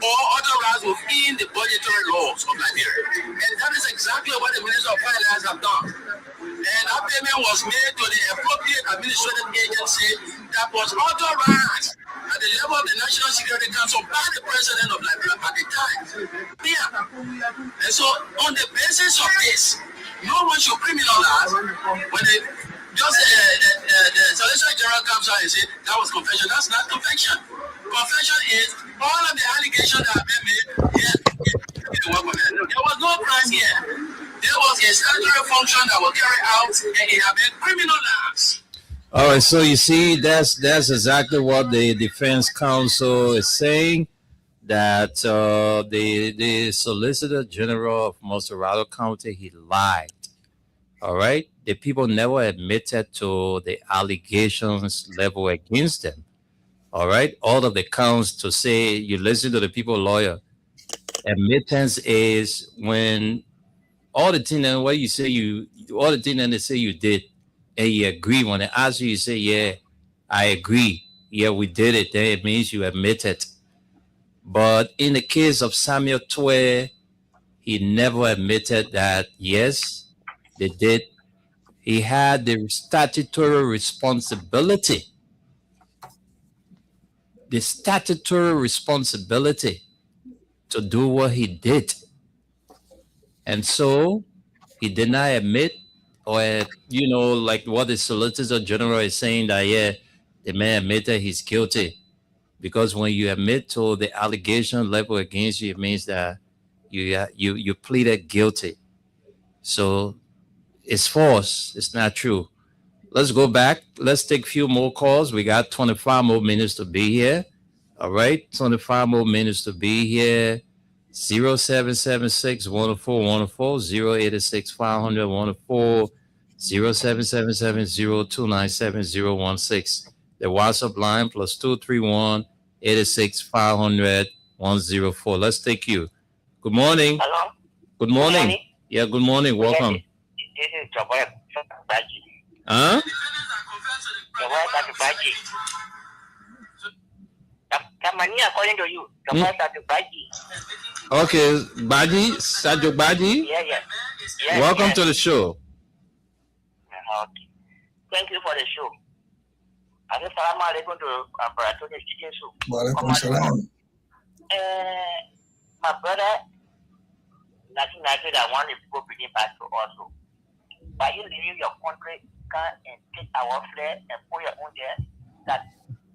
or authorized within the budgetary laws of Nigeria. And that is exactly what the Minister of Finance have done. And that payment was made to the appropriate administrative agency that was authorized at the level of the National Security Council by the President of Liberia at the time. Yeah. And so on the basis of this, no one should criminalize when they just the Solicitor General comes out and says that was confession. That's not confession. Confession is all of the allegations that have been made. There was no crime here. There was a statutory function that was carried out, and it had been criminalized. All right, so you see, that's exactly what the defense counsel is saying, that the Solicitor General of Montserrado County, he lied. All right, the people never admitted to the allegations level against them. All right, all of the counts to say, you listen to the people lawyer, admittance is when all the things and what you say all the things that they say you did, and you agree. When they ask you, you say, yeah, I agree. Yeah, we did it. Then it means you admit it. But in the case of Samuel Twe, he never admitted that, yes, they did. He had the statutory responsibility. The statutory responsibility to do what he did. And so he did not admit, or, like what the Solicitor General is saying, that, yeah, the man admitted he's guilty. Because when you admit to the allegation level against you, it means that you pleaded guilty. So it's false. It's not true. Let's go back. Let's take a few more calls. We got 25 more minutes to be here. All right, 25 more minutes to be here. 0776-104-104, 086-500-104, 0777-0297-016. The WhatsApp line +231-86-500-104. Let's take you. Good morning. Hello? Good morning. Yeah, good morning. Welcome. This is Jawad Baji. Huh? Jawad Baji. Kamani, according to you, the first at the Baji. Okay, Baji, Sajo Baji, Yeah. welcome to the show. Okay. Thank you for the show. Assalamu alaikum to Brother Studio Show. Walaikum salam. My brother, nothing I did, I want to go bring back to also. By you leaving your country, come and take our flag and put your own there. That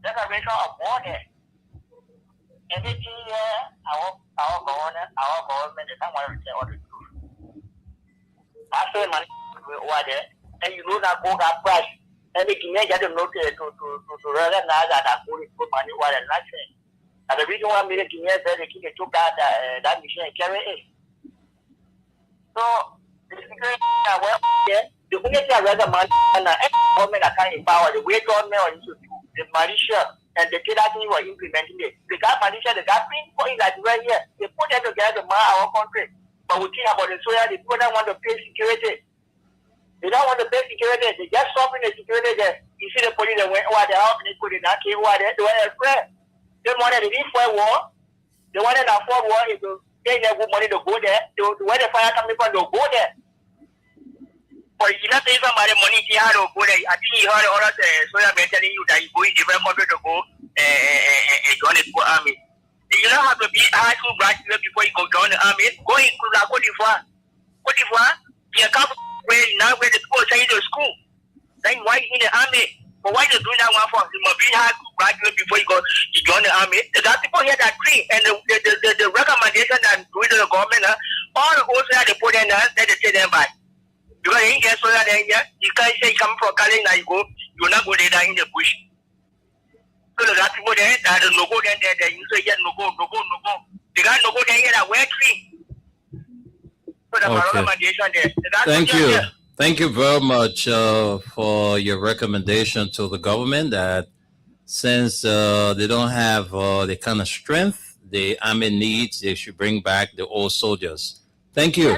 declaration of war there. Every year, our government, they don't want to say all the truth. After money over there, and you know that go that price. Every year, you don't know to recognize that I put money over there, nothing. And the reason why I'm making here, they took that mission and carry it. So, the secret, the only thing I recommend, and government are kind of power, the way government on the militia and the kidnapping were implementing it. The got militia, the got people in that right here, they put them together to our country. But we think about the soil, the people don't want to pay security. They don't want to pay security, they just stopping the security there. You see the police that went over the house and they put it in that cave over there, they were afraid. They wanted to leave for a war. They wanted to afford war if they had good money to go there. Where the fire coming from, they'll go there. But you not even money he had to go there. I think he heard all of the soya men telling you that you go in different country to go and join the army. You don't have to be high school graduate before you go join the army. Go in Cote d'Ivoire. Cote d'Ivoire, you can't where now where the people send you to school. Then why you in the army? But why you doing that one for? You must be high school graduate before you join the army. There are people here that agree, and the recommendation that doing to the government, all the old that they put in there, they take them back. Because you get so that you can't say you come from Cali now you go, you're not going there in the bush. So there are people there that no go there, you say yeah, no go. They got no go there here that wear tree. So the recommendation there. Thank you. Thank you very much for your recommendation to the government that since they don't have the kind of strength the army needs, they should bring back the old soldiers. Thank you.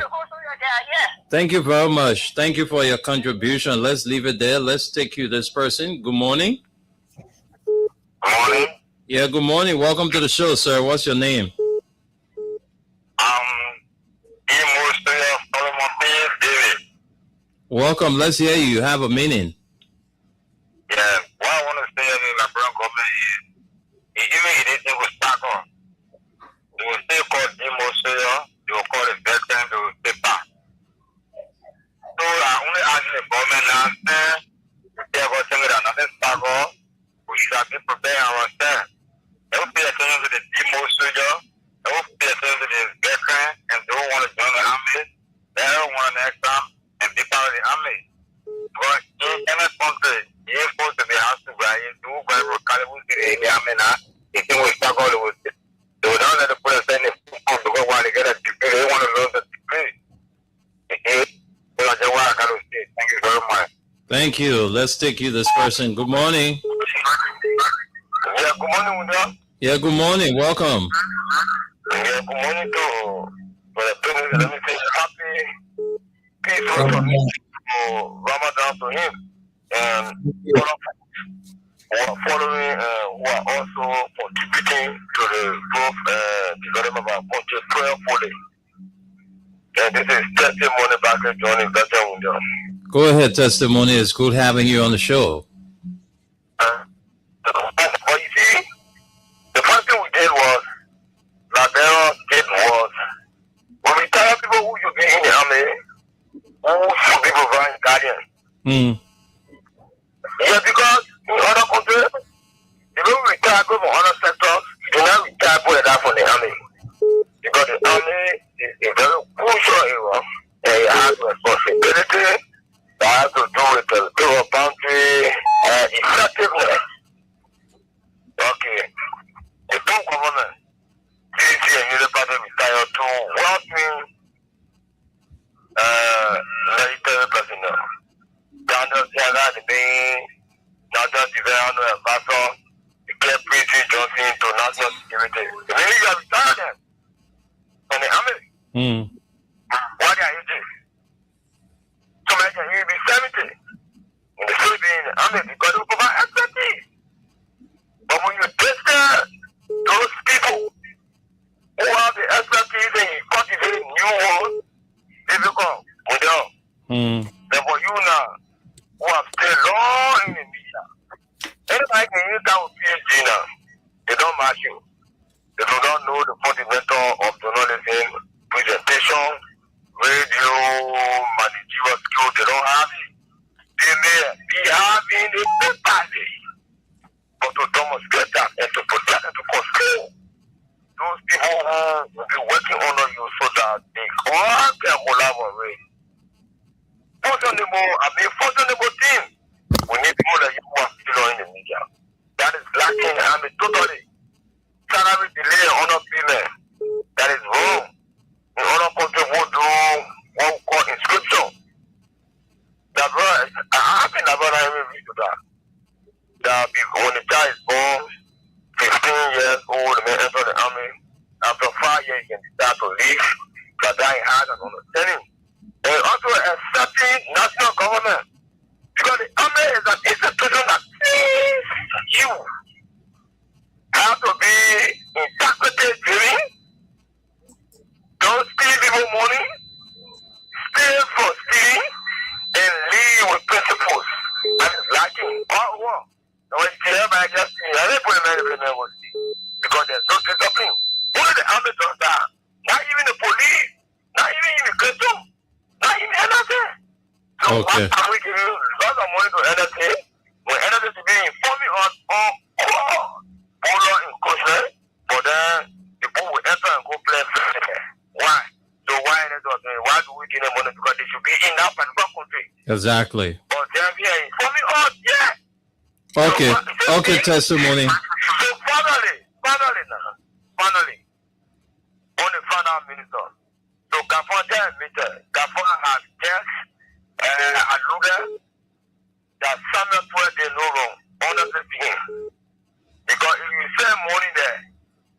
Thank you very much. Thank you for your contribution. Let's leave it there. Let's take you this person. Good morning. Good morning. Yeah, good morning. Welcome to the show, sir. What's your name? David. Welcome. Let's hear you. You have a meaning. Yeah, what I want to say is my brother government is even it was stuck on. They will still call Imo Soya, they will call it veteran, they will stay back. So I only ask the government now, they are going to that nothing stuck on, we should have been preparing ourselves. They will pay attention to the Imo Soya, they will pay attention to the veteran, and they don't want to join the army, they don't want the exam, and be part of the army. Because in any country, you're supposed to be asked to buy it, do buy for Calibu City in the army now. If you will start all over, they will not let the police send it because while they get a degree, they want to lose the degree. Thank you very much. Thank you. Let's take you this person. Good morning. Yeah, good morning, William. Yeah, good morning. Welcome. Yeah, good morning to let me say happy peaceful Ramadan to him. And following who are also contributing to the growth development of our country prayerfully. And this is testimony back to Johnny Better Window. Go ahead, testimony. It's good having you on the show. But you see, the first thing we did was, Labero did was, when we tell people who should be in the army, who should be providing guardians. Yeah, because in other countries, the way we retire go from other sectors, you do not retire for that from the army. Because the army is a very crucial area and it has responsibility that has to do with the zero boundary and effectiveness. Okay. The two government, DC and Uniparty retired to welcome military personnel. Daniel Tiaga, the main National Development Ambassador, declared President Johnson to national security. The military have retired them from the army. Why they are using? Somebody can even be 70 and they still be in the army because they provide expertise. But when you test Then for you now, who have stayed long in the media, anybody can use that with PhD now. They don't match you. They do not know the fundamental of journalism, presentation, radio, managerial skills. They don't have it. They may be having a paper, but to demonstrate that and to protect and to control those people who will be working under you so that they all can collaborate. Fashionable team. We need people that you are still in the media. That is lacking. I mean, totally. Salary delay on a payment. That is wrong. In other countries, we do what we call inscription. That brother, I think that brother even read to that. That when the child is born, 15 years old, the man enter the army. After 5 years, he can start to leave. That guy has an understanding. And also accepting national government. Because the army is an institution that sees you have to be integrity driven, don't steal people money, steal for stealing, and lead with principles. That is lacking. What? Now it's clear by just seeing everybody will see. Because there's no discipline. Only the army does that. Not even the police, not even immigration, not even anything. So Okay. what are we giving lots of money to NSA? When NSA to be informing us on law enforcement, but then the people will enter and go play. Why? So why do we give them money? Because they should be in that particular country. Exactly. But they're here informing us, yeah. Okay. Okay, testimony. So finally, on the final minister. So Gafon has just alluded that Samuel 12 they know wrong, honestly speaking. Because if you say money there,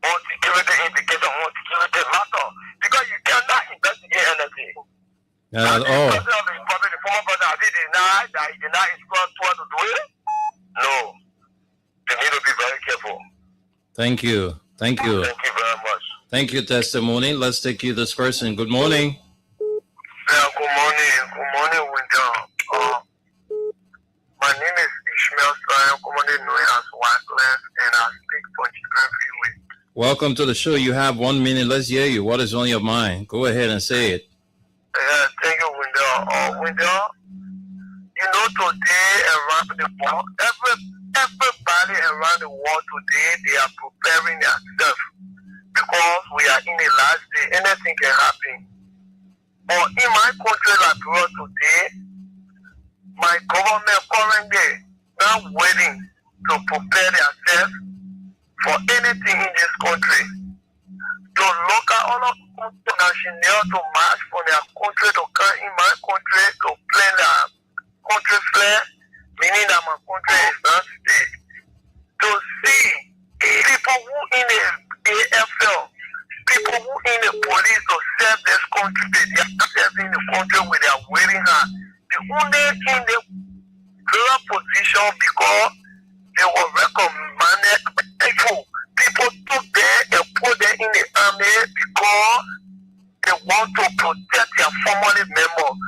on security indication, on security matter, because you cannot investigate anything. At all. The former president, has he denied that he did not instruct 12 to do it? No. They need to be very careful. Thank you. Thank you. Thank you very much. Thank you, testimony. Let's take you this person. Good morning. Yeah, good morning, Winter. My name is Ishmael Sayo, commonly known as Wycliffe, and I speak for children freeway. Welcome to the show. You have 1 minute. Let's hear you. What is on your mind? Go ahead and say it. Thank you, Winter. Winter, you know, today around the world, everybody around the world today, they are preparing themselves because we are in the last day. Anything can happen. But in my country, Liberia today, my government currently now waiting to prepare themselves for anything in this country. To look at all of the national to march for their country to come in my country to play their country flag, meaning that my country is not state. To see people who in the AFL, people who in the police to serve this country, they are serving the country with their wearing hand. The only in the clear position because they were recommended people. People took them and put them in the army because they want to protect their family members.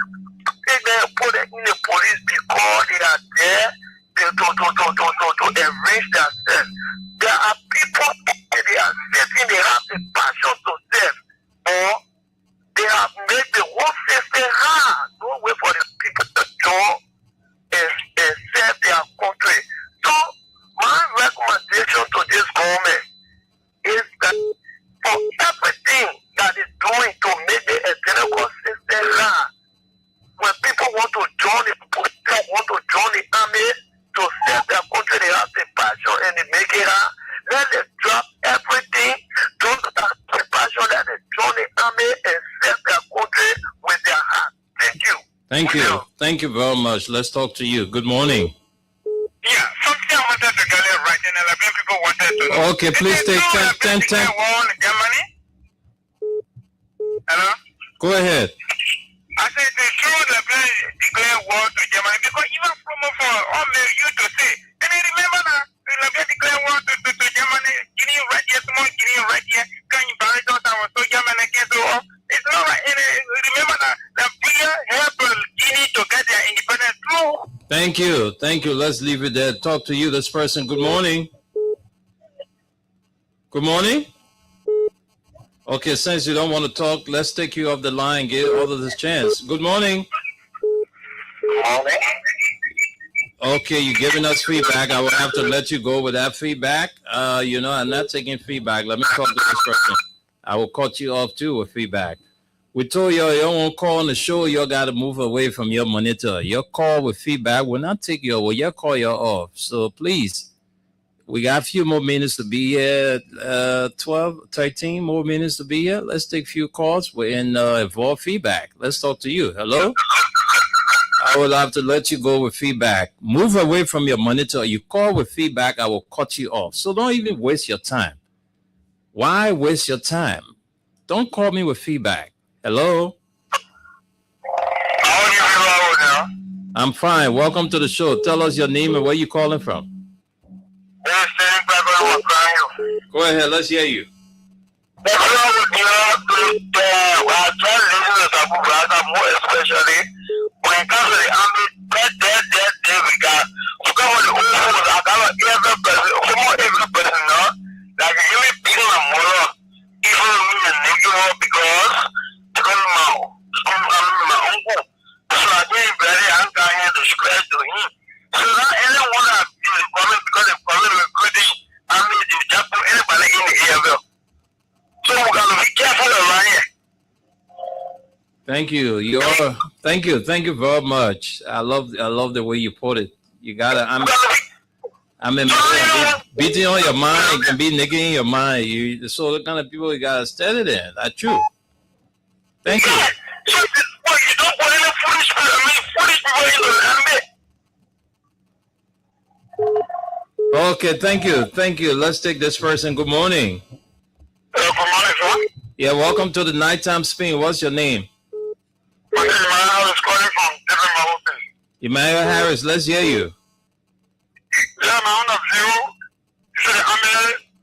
Take them and put them in the police because they are there to enrich themselves. There are people they are sitting, they have the passion to serve, or they have made the whole system hard. Don't wait for the people to join and serve their country. So my recommendation to this government is that for everything that is doing to make the electoral system hard, when people want to join the police, want to join the army to serve their country, they have the passion and they make it hard. Let them drop everything, don't have the passion, let them join the army and serve their country with their heart. Thank you. Thank you. Thank you very much. Let's talk to you. Good morning. Yeah, something I wanted to tell you right now, like people wanted to know. Okay, please take 10. Germany? Hello? Go ahead. I said they should declare war to Germany because even for all you to say, and I remember that they declare war to Germany, Guinea right here, small Guinea right here, can you buy those I was so Germany against the war? It's not right. And remember that the player helped Guinea Thank you. Thank you. Let's leave it there. Talk to you, this person. Good morning. Good morning. Okay, since you don't want to talk, let's take you off the line. Give others this chance. Good morning. Morning. Okay, you're giving us feedback. I will have to let you go with that feedback. I'm not taking feedback. Let me talk to this person. I will cut you off too with feedback. We told you won't call on the show. You got to move away from your monitor. Your call with feedback will not take you away. Your call, you're off. So please, we got a few more minutes to be here. 12, 13 more minutes to be here. Let's take a few calls. We're in involve feedback. Let's talk to you. Hello? I will have to let you go with feedback. Move away from your monitor. You call with feedback, I will cut you off. So don't even waste your time. Why waste your time? Don't call me with feedback. Hello? How are you now? I'm fine. Welcome to the show. Tell us your name and where you calling from. Go ahead. Let's hear you. Especially when it comes to the army, that we got. To cover the whole I got every person now. Like you may be my mother, even me and nigga, because my uncle. So I think very angry here to scratch to him. So not anyone that is coming because they're coming with goodie. I mean, they just put anybody in the area. So we gotta be careful around here. Thank you. Thank you very much. I love the way you put it. You gotta. I'm beating on your mind. It can be nicking in your mind. So the kind of people you gotta study there. That's true. Thank you. You don't put any foolish people in the Okay. Thank you. Let's take this person. Good morning. Good morning, sir. Yeah. Welcome to the nighttime spin. What's your name? My name is Emmanuel, calling from different mountains. Emmanuel Harris. Let's hear you. Yeah, my own of you. You said, I mean,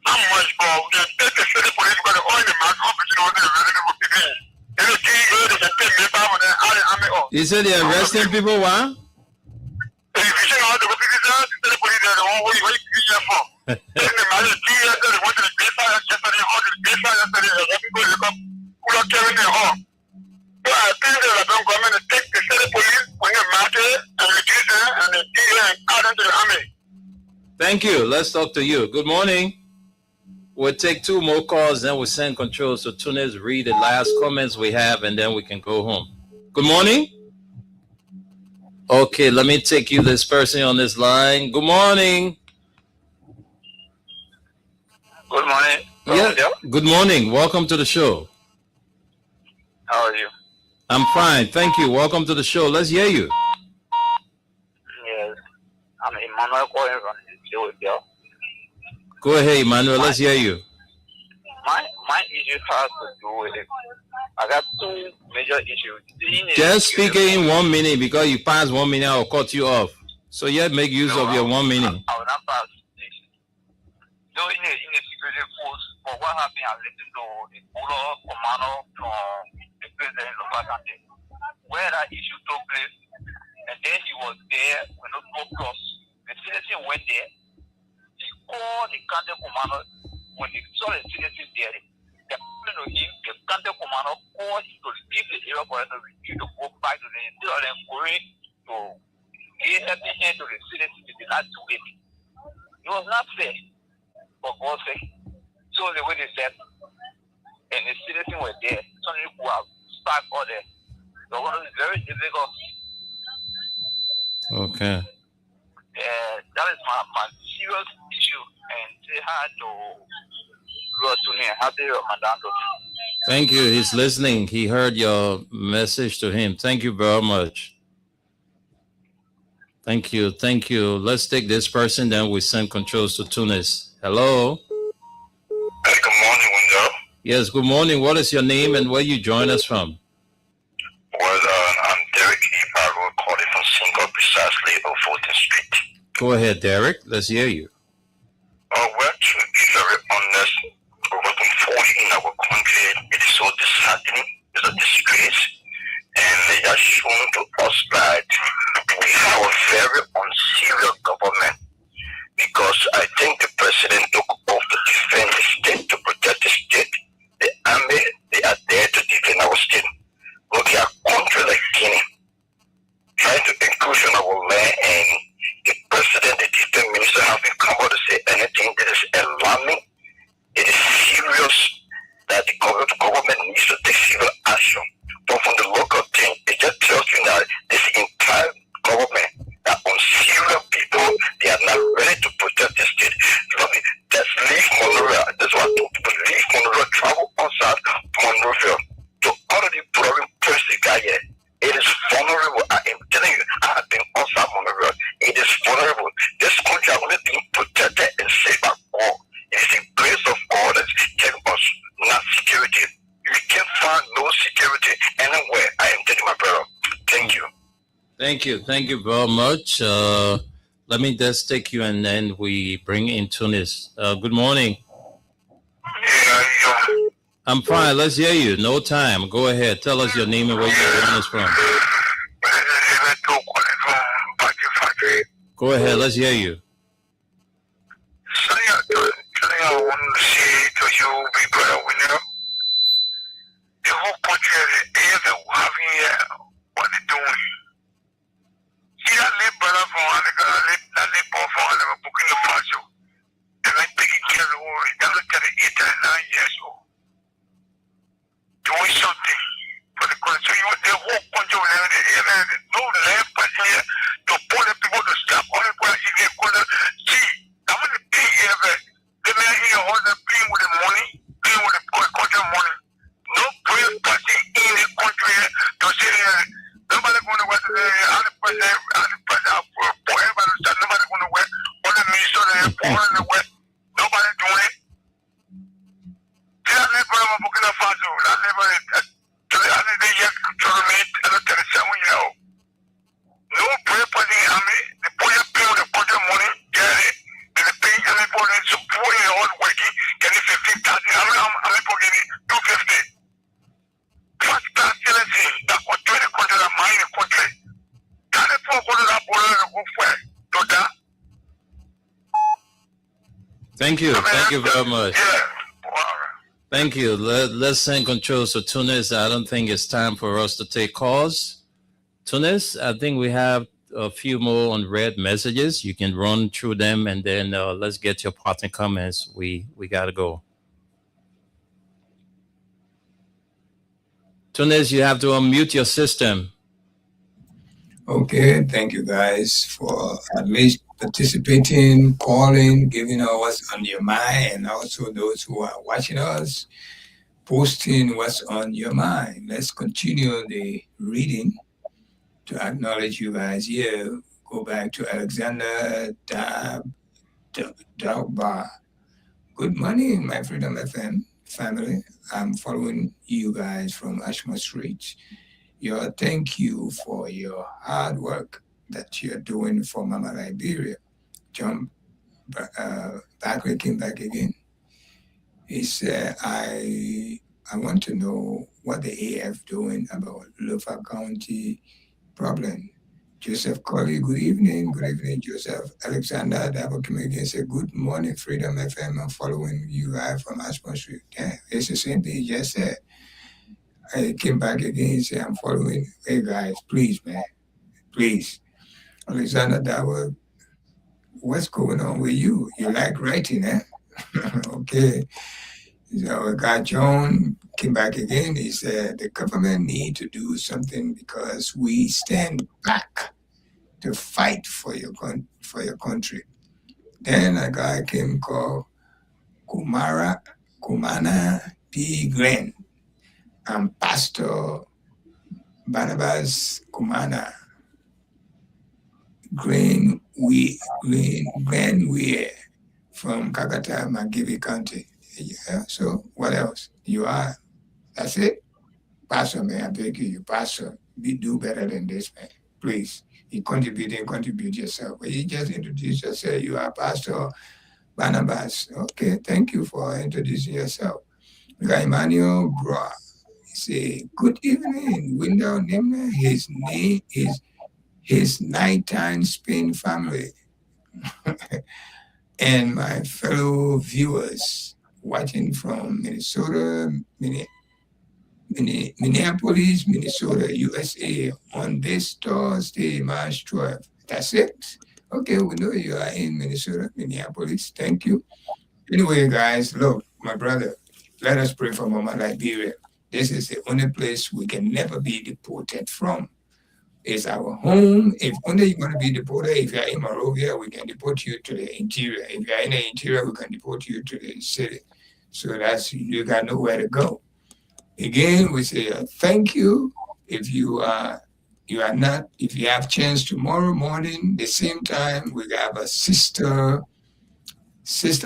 I'm much more. They take the city police because the oil in my company was the revenue of the day. And the key is to take me back when I'm off. You said they're arresting people, what? If you see all the police, the one way you get from. And the man is here, they went to the base yesterday, all the base yesterday, and people look up, who are carrying their home. So I think that I'm going to take the city police when you matter and reduce them and the deal and add them to the army. Thank you. Let's talk to you. Good morning. We'll take 2 more calls, then we'll send controls to Tunis, read the last comments we have, and then we can go home. Good morning. Okay, let me take you this person on this line. Good morning. Good morning. Yeah. Good morning. Welcome to the show. How are you? I'm fine. Thank you. Welcome to the show. Let's hear you. Yes. I'm Emmanuel calling from Ethiopia. Go ahead, Emmanuel. Let's hear you. My issue has to do with it. I got 2 major issues. Just speak in 1 minute because you pass 1 minute, I'll cut you off. So yeah, make use of your 1 minute. I will not pass this. Though in the security force, but what happened, I listened to the Polo Commando from the president of the country, where that issue took place, and then he was there when no cross. The citizen went there. He called the country commando when he saw the citizen there. They to him, the country commando called him to leave the area for him to refuse to go back to the instead of them going to give everything to the citizen. They did not do it. It was not fair, for God's sake. So the way they said, and the citizens were there, some people have stuck all there. So it was very difficult. Okay. That is my serious issue, and they had to go to me. Happy Ramadan. Thank you. He's listening. He heard your message to him. Thank you very much. Thank you. Thank you. Let's take this person, then we send controls to Tunis. Hello. Hey, good morning, Window. Yes, good morning. What is your name and where you join us from? Well, I'm Derek Ibarro, calling from Single, precisely on 14th Street. Go ahead, Derek. Let's hear you. Well, to be very honest, over 40 in our country, it is so disheartening. It's a disgrace. And they are shown to us that we we have a very unserious government, because I think the president took off to defend the state, to protect the state. The army, they are there to defend our state. But they are country like Guinea, trying to inclusion our land, and the president, the defense minister haven't come out to say anything that is alarming. It is serious that the government needs to take civil action. But from the local thing, it just tells you that this entire government, that unserious people, they are not ready to protect the state. Look, just leave Monrovia. That's what people leave Monrovia, travel outside Monrovia to already blowing press the guy here. It is vulnerable. I am telling you, I have been outside Monrovia. It is vulnerable. This country has only been protected and saved by God. It is the grace of God that gave us, not security. You can't find no security anywhere. I am telling my brother. Thank you. Thank you. Thank you very much. Let me just take you and then we bring in Tunis. Good morning. Yeah. I'm fine. Let's hear you. No time. Go ahead. Tell us your name and where you're joining us from. Go ahead. Let's hear you. I want to say to you, big brother, the whole country is having what they're doing. See that little brother from that little boy from Burkina Faso, and like taking care of the world, that look at 8 and 9 years old. Doing something for the country. So you want the whole country with no land here to pull the people to stop all the people in their corner. See, I'm going to pay here. The man here all the paying with the money, paying with the country money. No prayer party in the country to say nobody going to work how the president for everybody to start, nobody going to work, all the ministers there, all in the west, nobody doing it. See that labor of Burkina Faso, that labor to the other day yet to remain at 37 years old. No prayer party in the army, the boy paying with the country money, get it. The paying everybody supporting all working, getting 15,000. I'm getting 250. Transparency, that country, the country, that mine, the country. Can the poor go to that border and go for it? To that? Thank you. Thank you very much. Yeah. Thank you. Let's send control. So Tunis, I don't think it's time for us to take calls. Tunis, I think we have a few more unread messages. You can run through them and then let's get your parting comments. We got to go. Tunis, you have to unmute your system. Okay, thank you guys for at least participating, calling, giving us what's on your mind, and also those who are watching us, posting what's on your mind. Let's continue the reading to acknowledge you guys here. Go back to Alexander Dagba. Good morning, my Freedom FM family. I'm following you guys from Ashmore Street. Thank you for your hard work that you're doing for Mama Liberia. John Bagley came back again. He said, I want to know what the AF doing about Lufa County problem. Joseph Colley, good evening. Good evening, Joseph. Alexander Dabo came again and said, good morning, Freedom FM. I'm following you guys from Ashmore Street. Yeah, it's the same thing he just said. I came back again and said, I'm following. Hey, guys, please, man. Please. Alexander Dabo, what's going on with you? You like writing, eh? Okay. So guy John came back again. He said the government need to do something because we stand back to fight for your country. Then a guy came called Kumana P. Glenn and Pastor Barnabas Kumana Glenn Weir from Kakata, Magibi County. Yeah, so what else? You are, that's it? Pastor, man, I beg you, Pastor, do better than this, man. Please. You contribute yourself. But you just introduce yourself. You are Pastor Barnabas. Okay, thank you for introducing yourself. We got Emmanuel Bra. He say, good evening, Window Nimna. His his nighttime Spain family, and my fellow viewers watching from Minnesota, Minneapolis, Minnesota, USA on this Thursday, March 12th. That's it. Okay, we know you are in Minnesota, Minneapolis. Thank you. Anyway, guys, look, my brother, let us pray for Mama Liberia. This is the only place we can never be deported from. It's our home. If only you want to be deported, if you're in Monrovia, we can deport you to the interior. If you're in the interior, we can deport you to the city. So that's, you got nowhere to go. Again, we say thank you. If you have chance tomorrow morning, the same time, we have a sister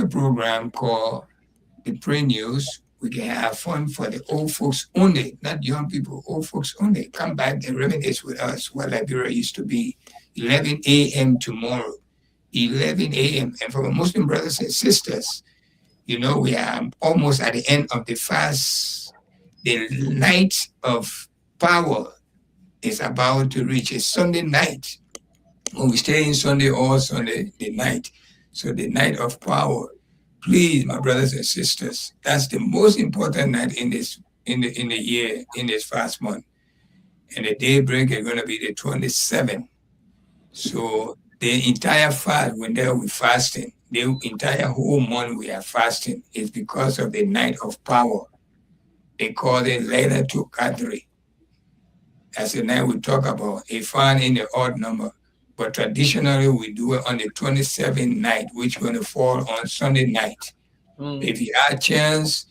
program called the Pray News. We can have fun for the old folks only, not young people, old folks only. Come back and reminisce with us what Liberia used to be. 11 a.m. tomorrow, 11 a.m. And for the Muslim brothers and sisters, we are almost at the end of the fast. The night of power is about to reach. A Sunday night. When we stay in Sunday all Sunday, the night. So the night of power. Please, my brothers and sisters, that's the most important night in the year, in this fast month. And the daybreak is going to be the 27th. So the entire fast, when we're fasting, the entire whole month we are fasting is because of the night of power. They call it Laylatul Qadr. That's the night we talk about. It found in the odd number. But traditionally, we do it on the 27th night, which is going to fall on Sunday night. If you have a chance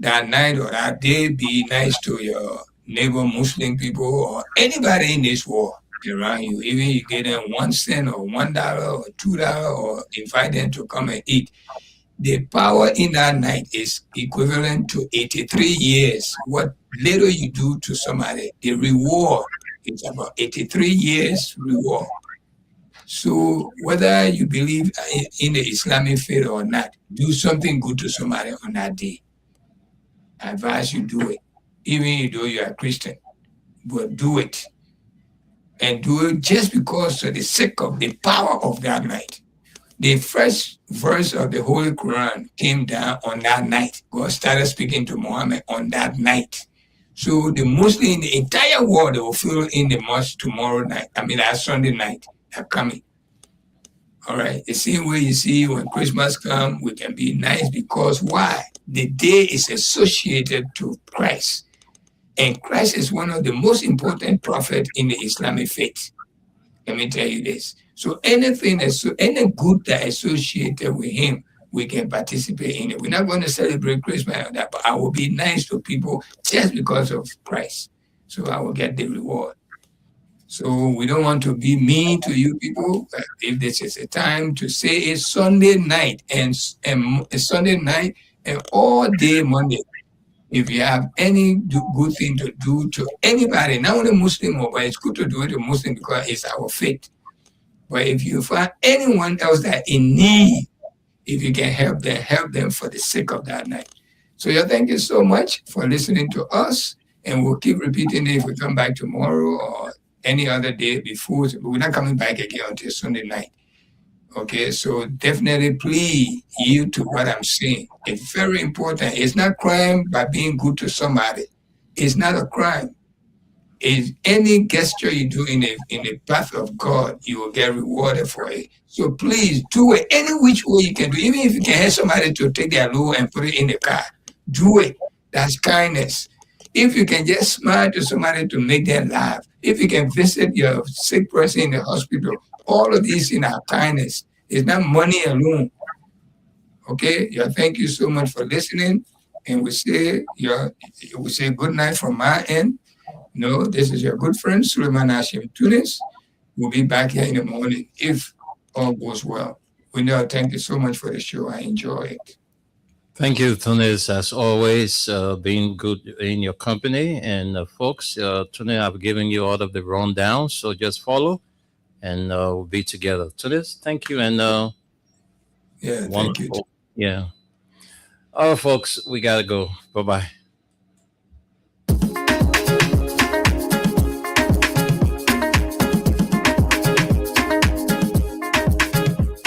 that night or that day, be nice to your neighbor Muslim people or anybody in this world around you. Even you get them 1 cent or $1 or $2 or invite them to come and eat. The power in that night is equivalent to 83 years. What little you do to somebody, the reward is about 83 years reward. So whether you believe in the Islamic faith or not, do something good to somebody on that day. I advise you do it, even though you are Christian, but do it. And do it just because for the sake of the power of that night. The first verse of the Holy Quran came down on that night. God started speaking to Muhammad on that night. So the Muslims in the entire world, they will fill in the mosque tomorrow night. That Sunday night. Are coming. All right. The same way you see when Christmas comes, we can be nice because why? The day is associated to Christ. And Christ is one of the most important prophets in the Islamic faith. Let me tell you this. So any good that is associated with him, we can participate in it. We're not going to celebrate Christmas, but I will be nice to people just because of Christ. So I will get the reward. So we don't want to be mean to you people. If this is a time to say it's Sunday night and a Sunday night and all day Monday, if you have any good thing to do to anybody, not only Muslim, but it's good to do it to Muslim because it's our faith. But if you find anyone else that in need, if you can help them for the sake of that night. So thank you so much for listening to us, and we'll keep repeating it if we come back tomorrow or any other day before. We're not coming back again until Sunday night. Okay, so definitely please yield to what I'm saying. It's very important. It's not crime by being good to somebody. It's not a crime. It's any gesture you do in the path of God, you will get rewarded for it. So please do it any which way you can do. Even if you can help somebody to take their load and put it in the car, do it. That's kindness. If you can just smile to somebody to make them laugh, if you can visit your sick person in the hospital, all of these in our kindness. It's not money alone. Okay? Thank you so much for listening. And we say good night from my end. This is your good friend, Suleiman Hashim Tunis. We'll be back here in the morning if all goes well. Thank you so much for the show. I enjoy it. Thank you, Tunis, as always, being good in your company. And folks, Tunis, I've given you all of the rundown, so just follow and we'll be together. Tunis, thank you. And thank you. Yeah. All right, folks, we got to go. Bye-bye.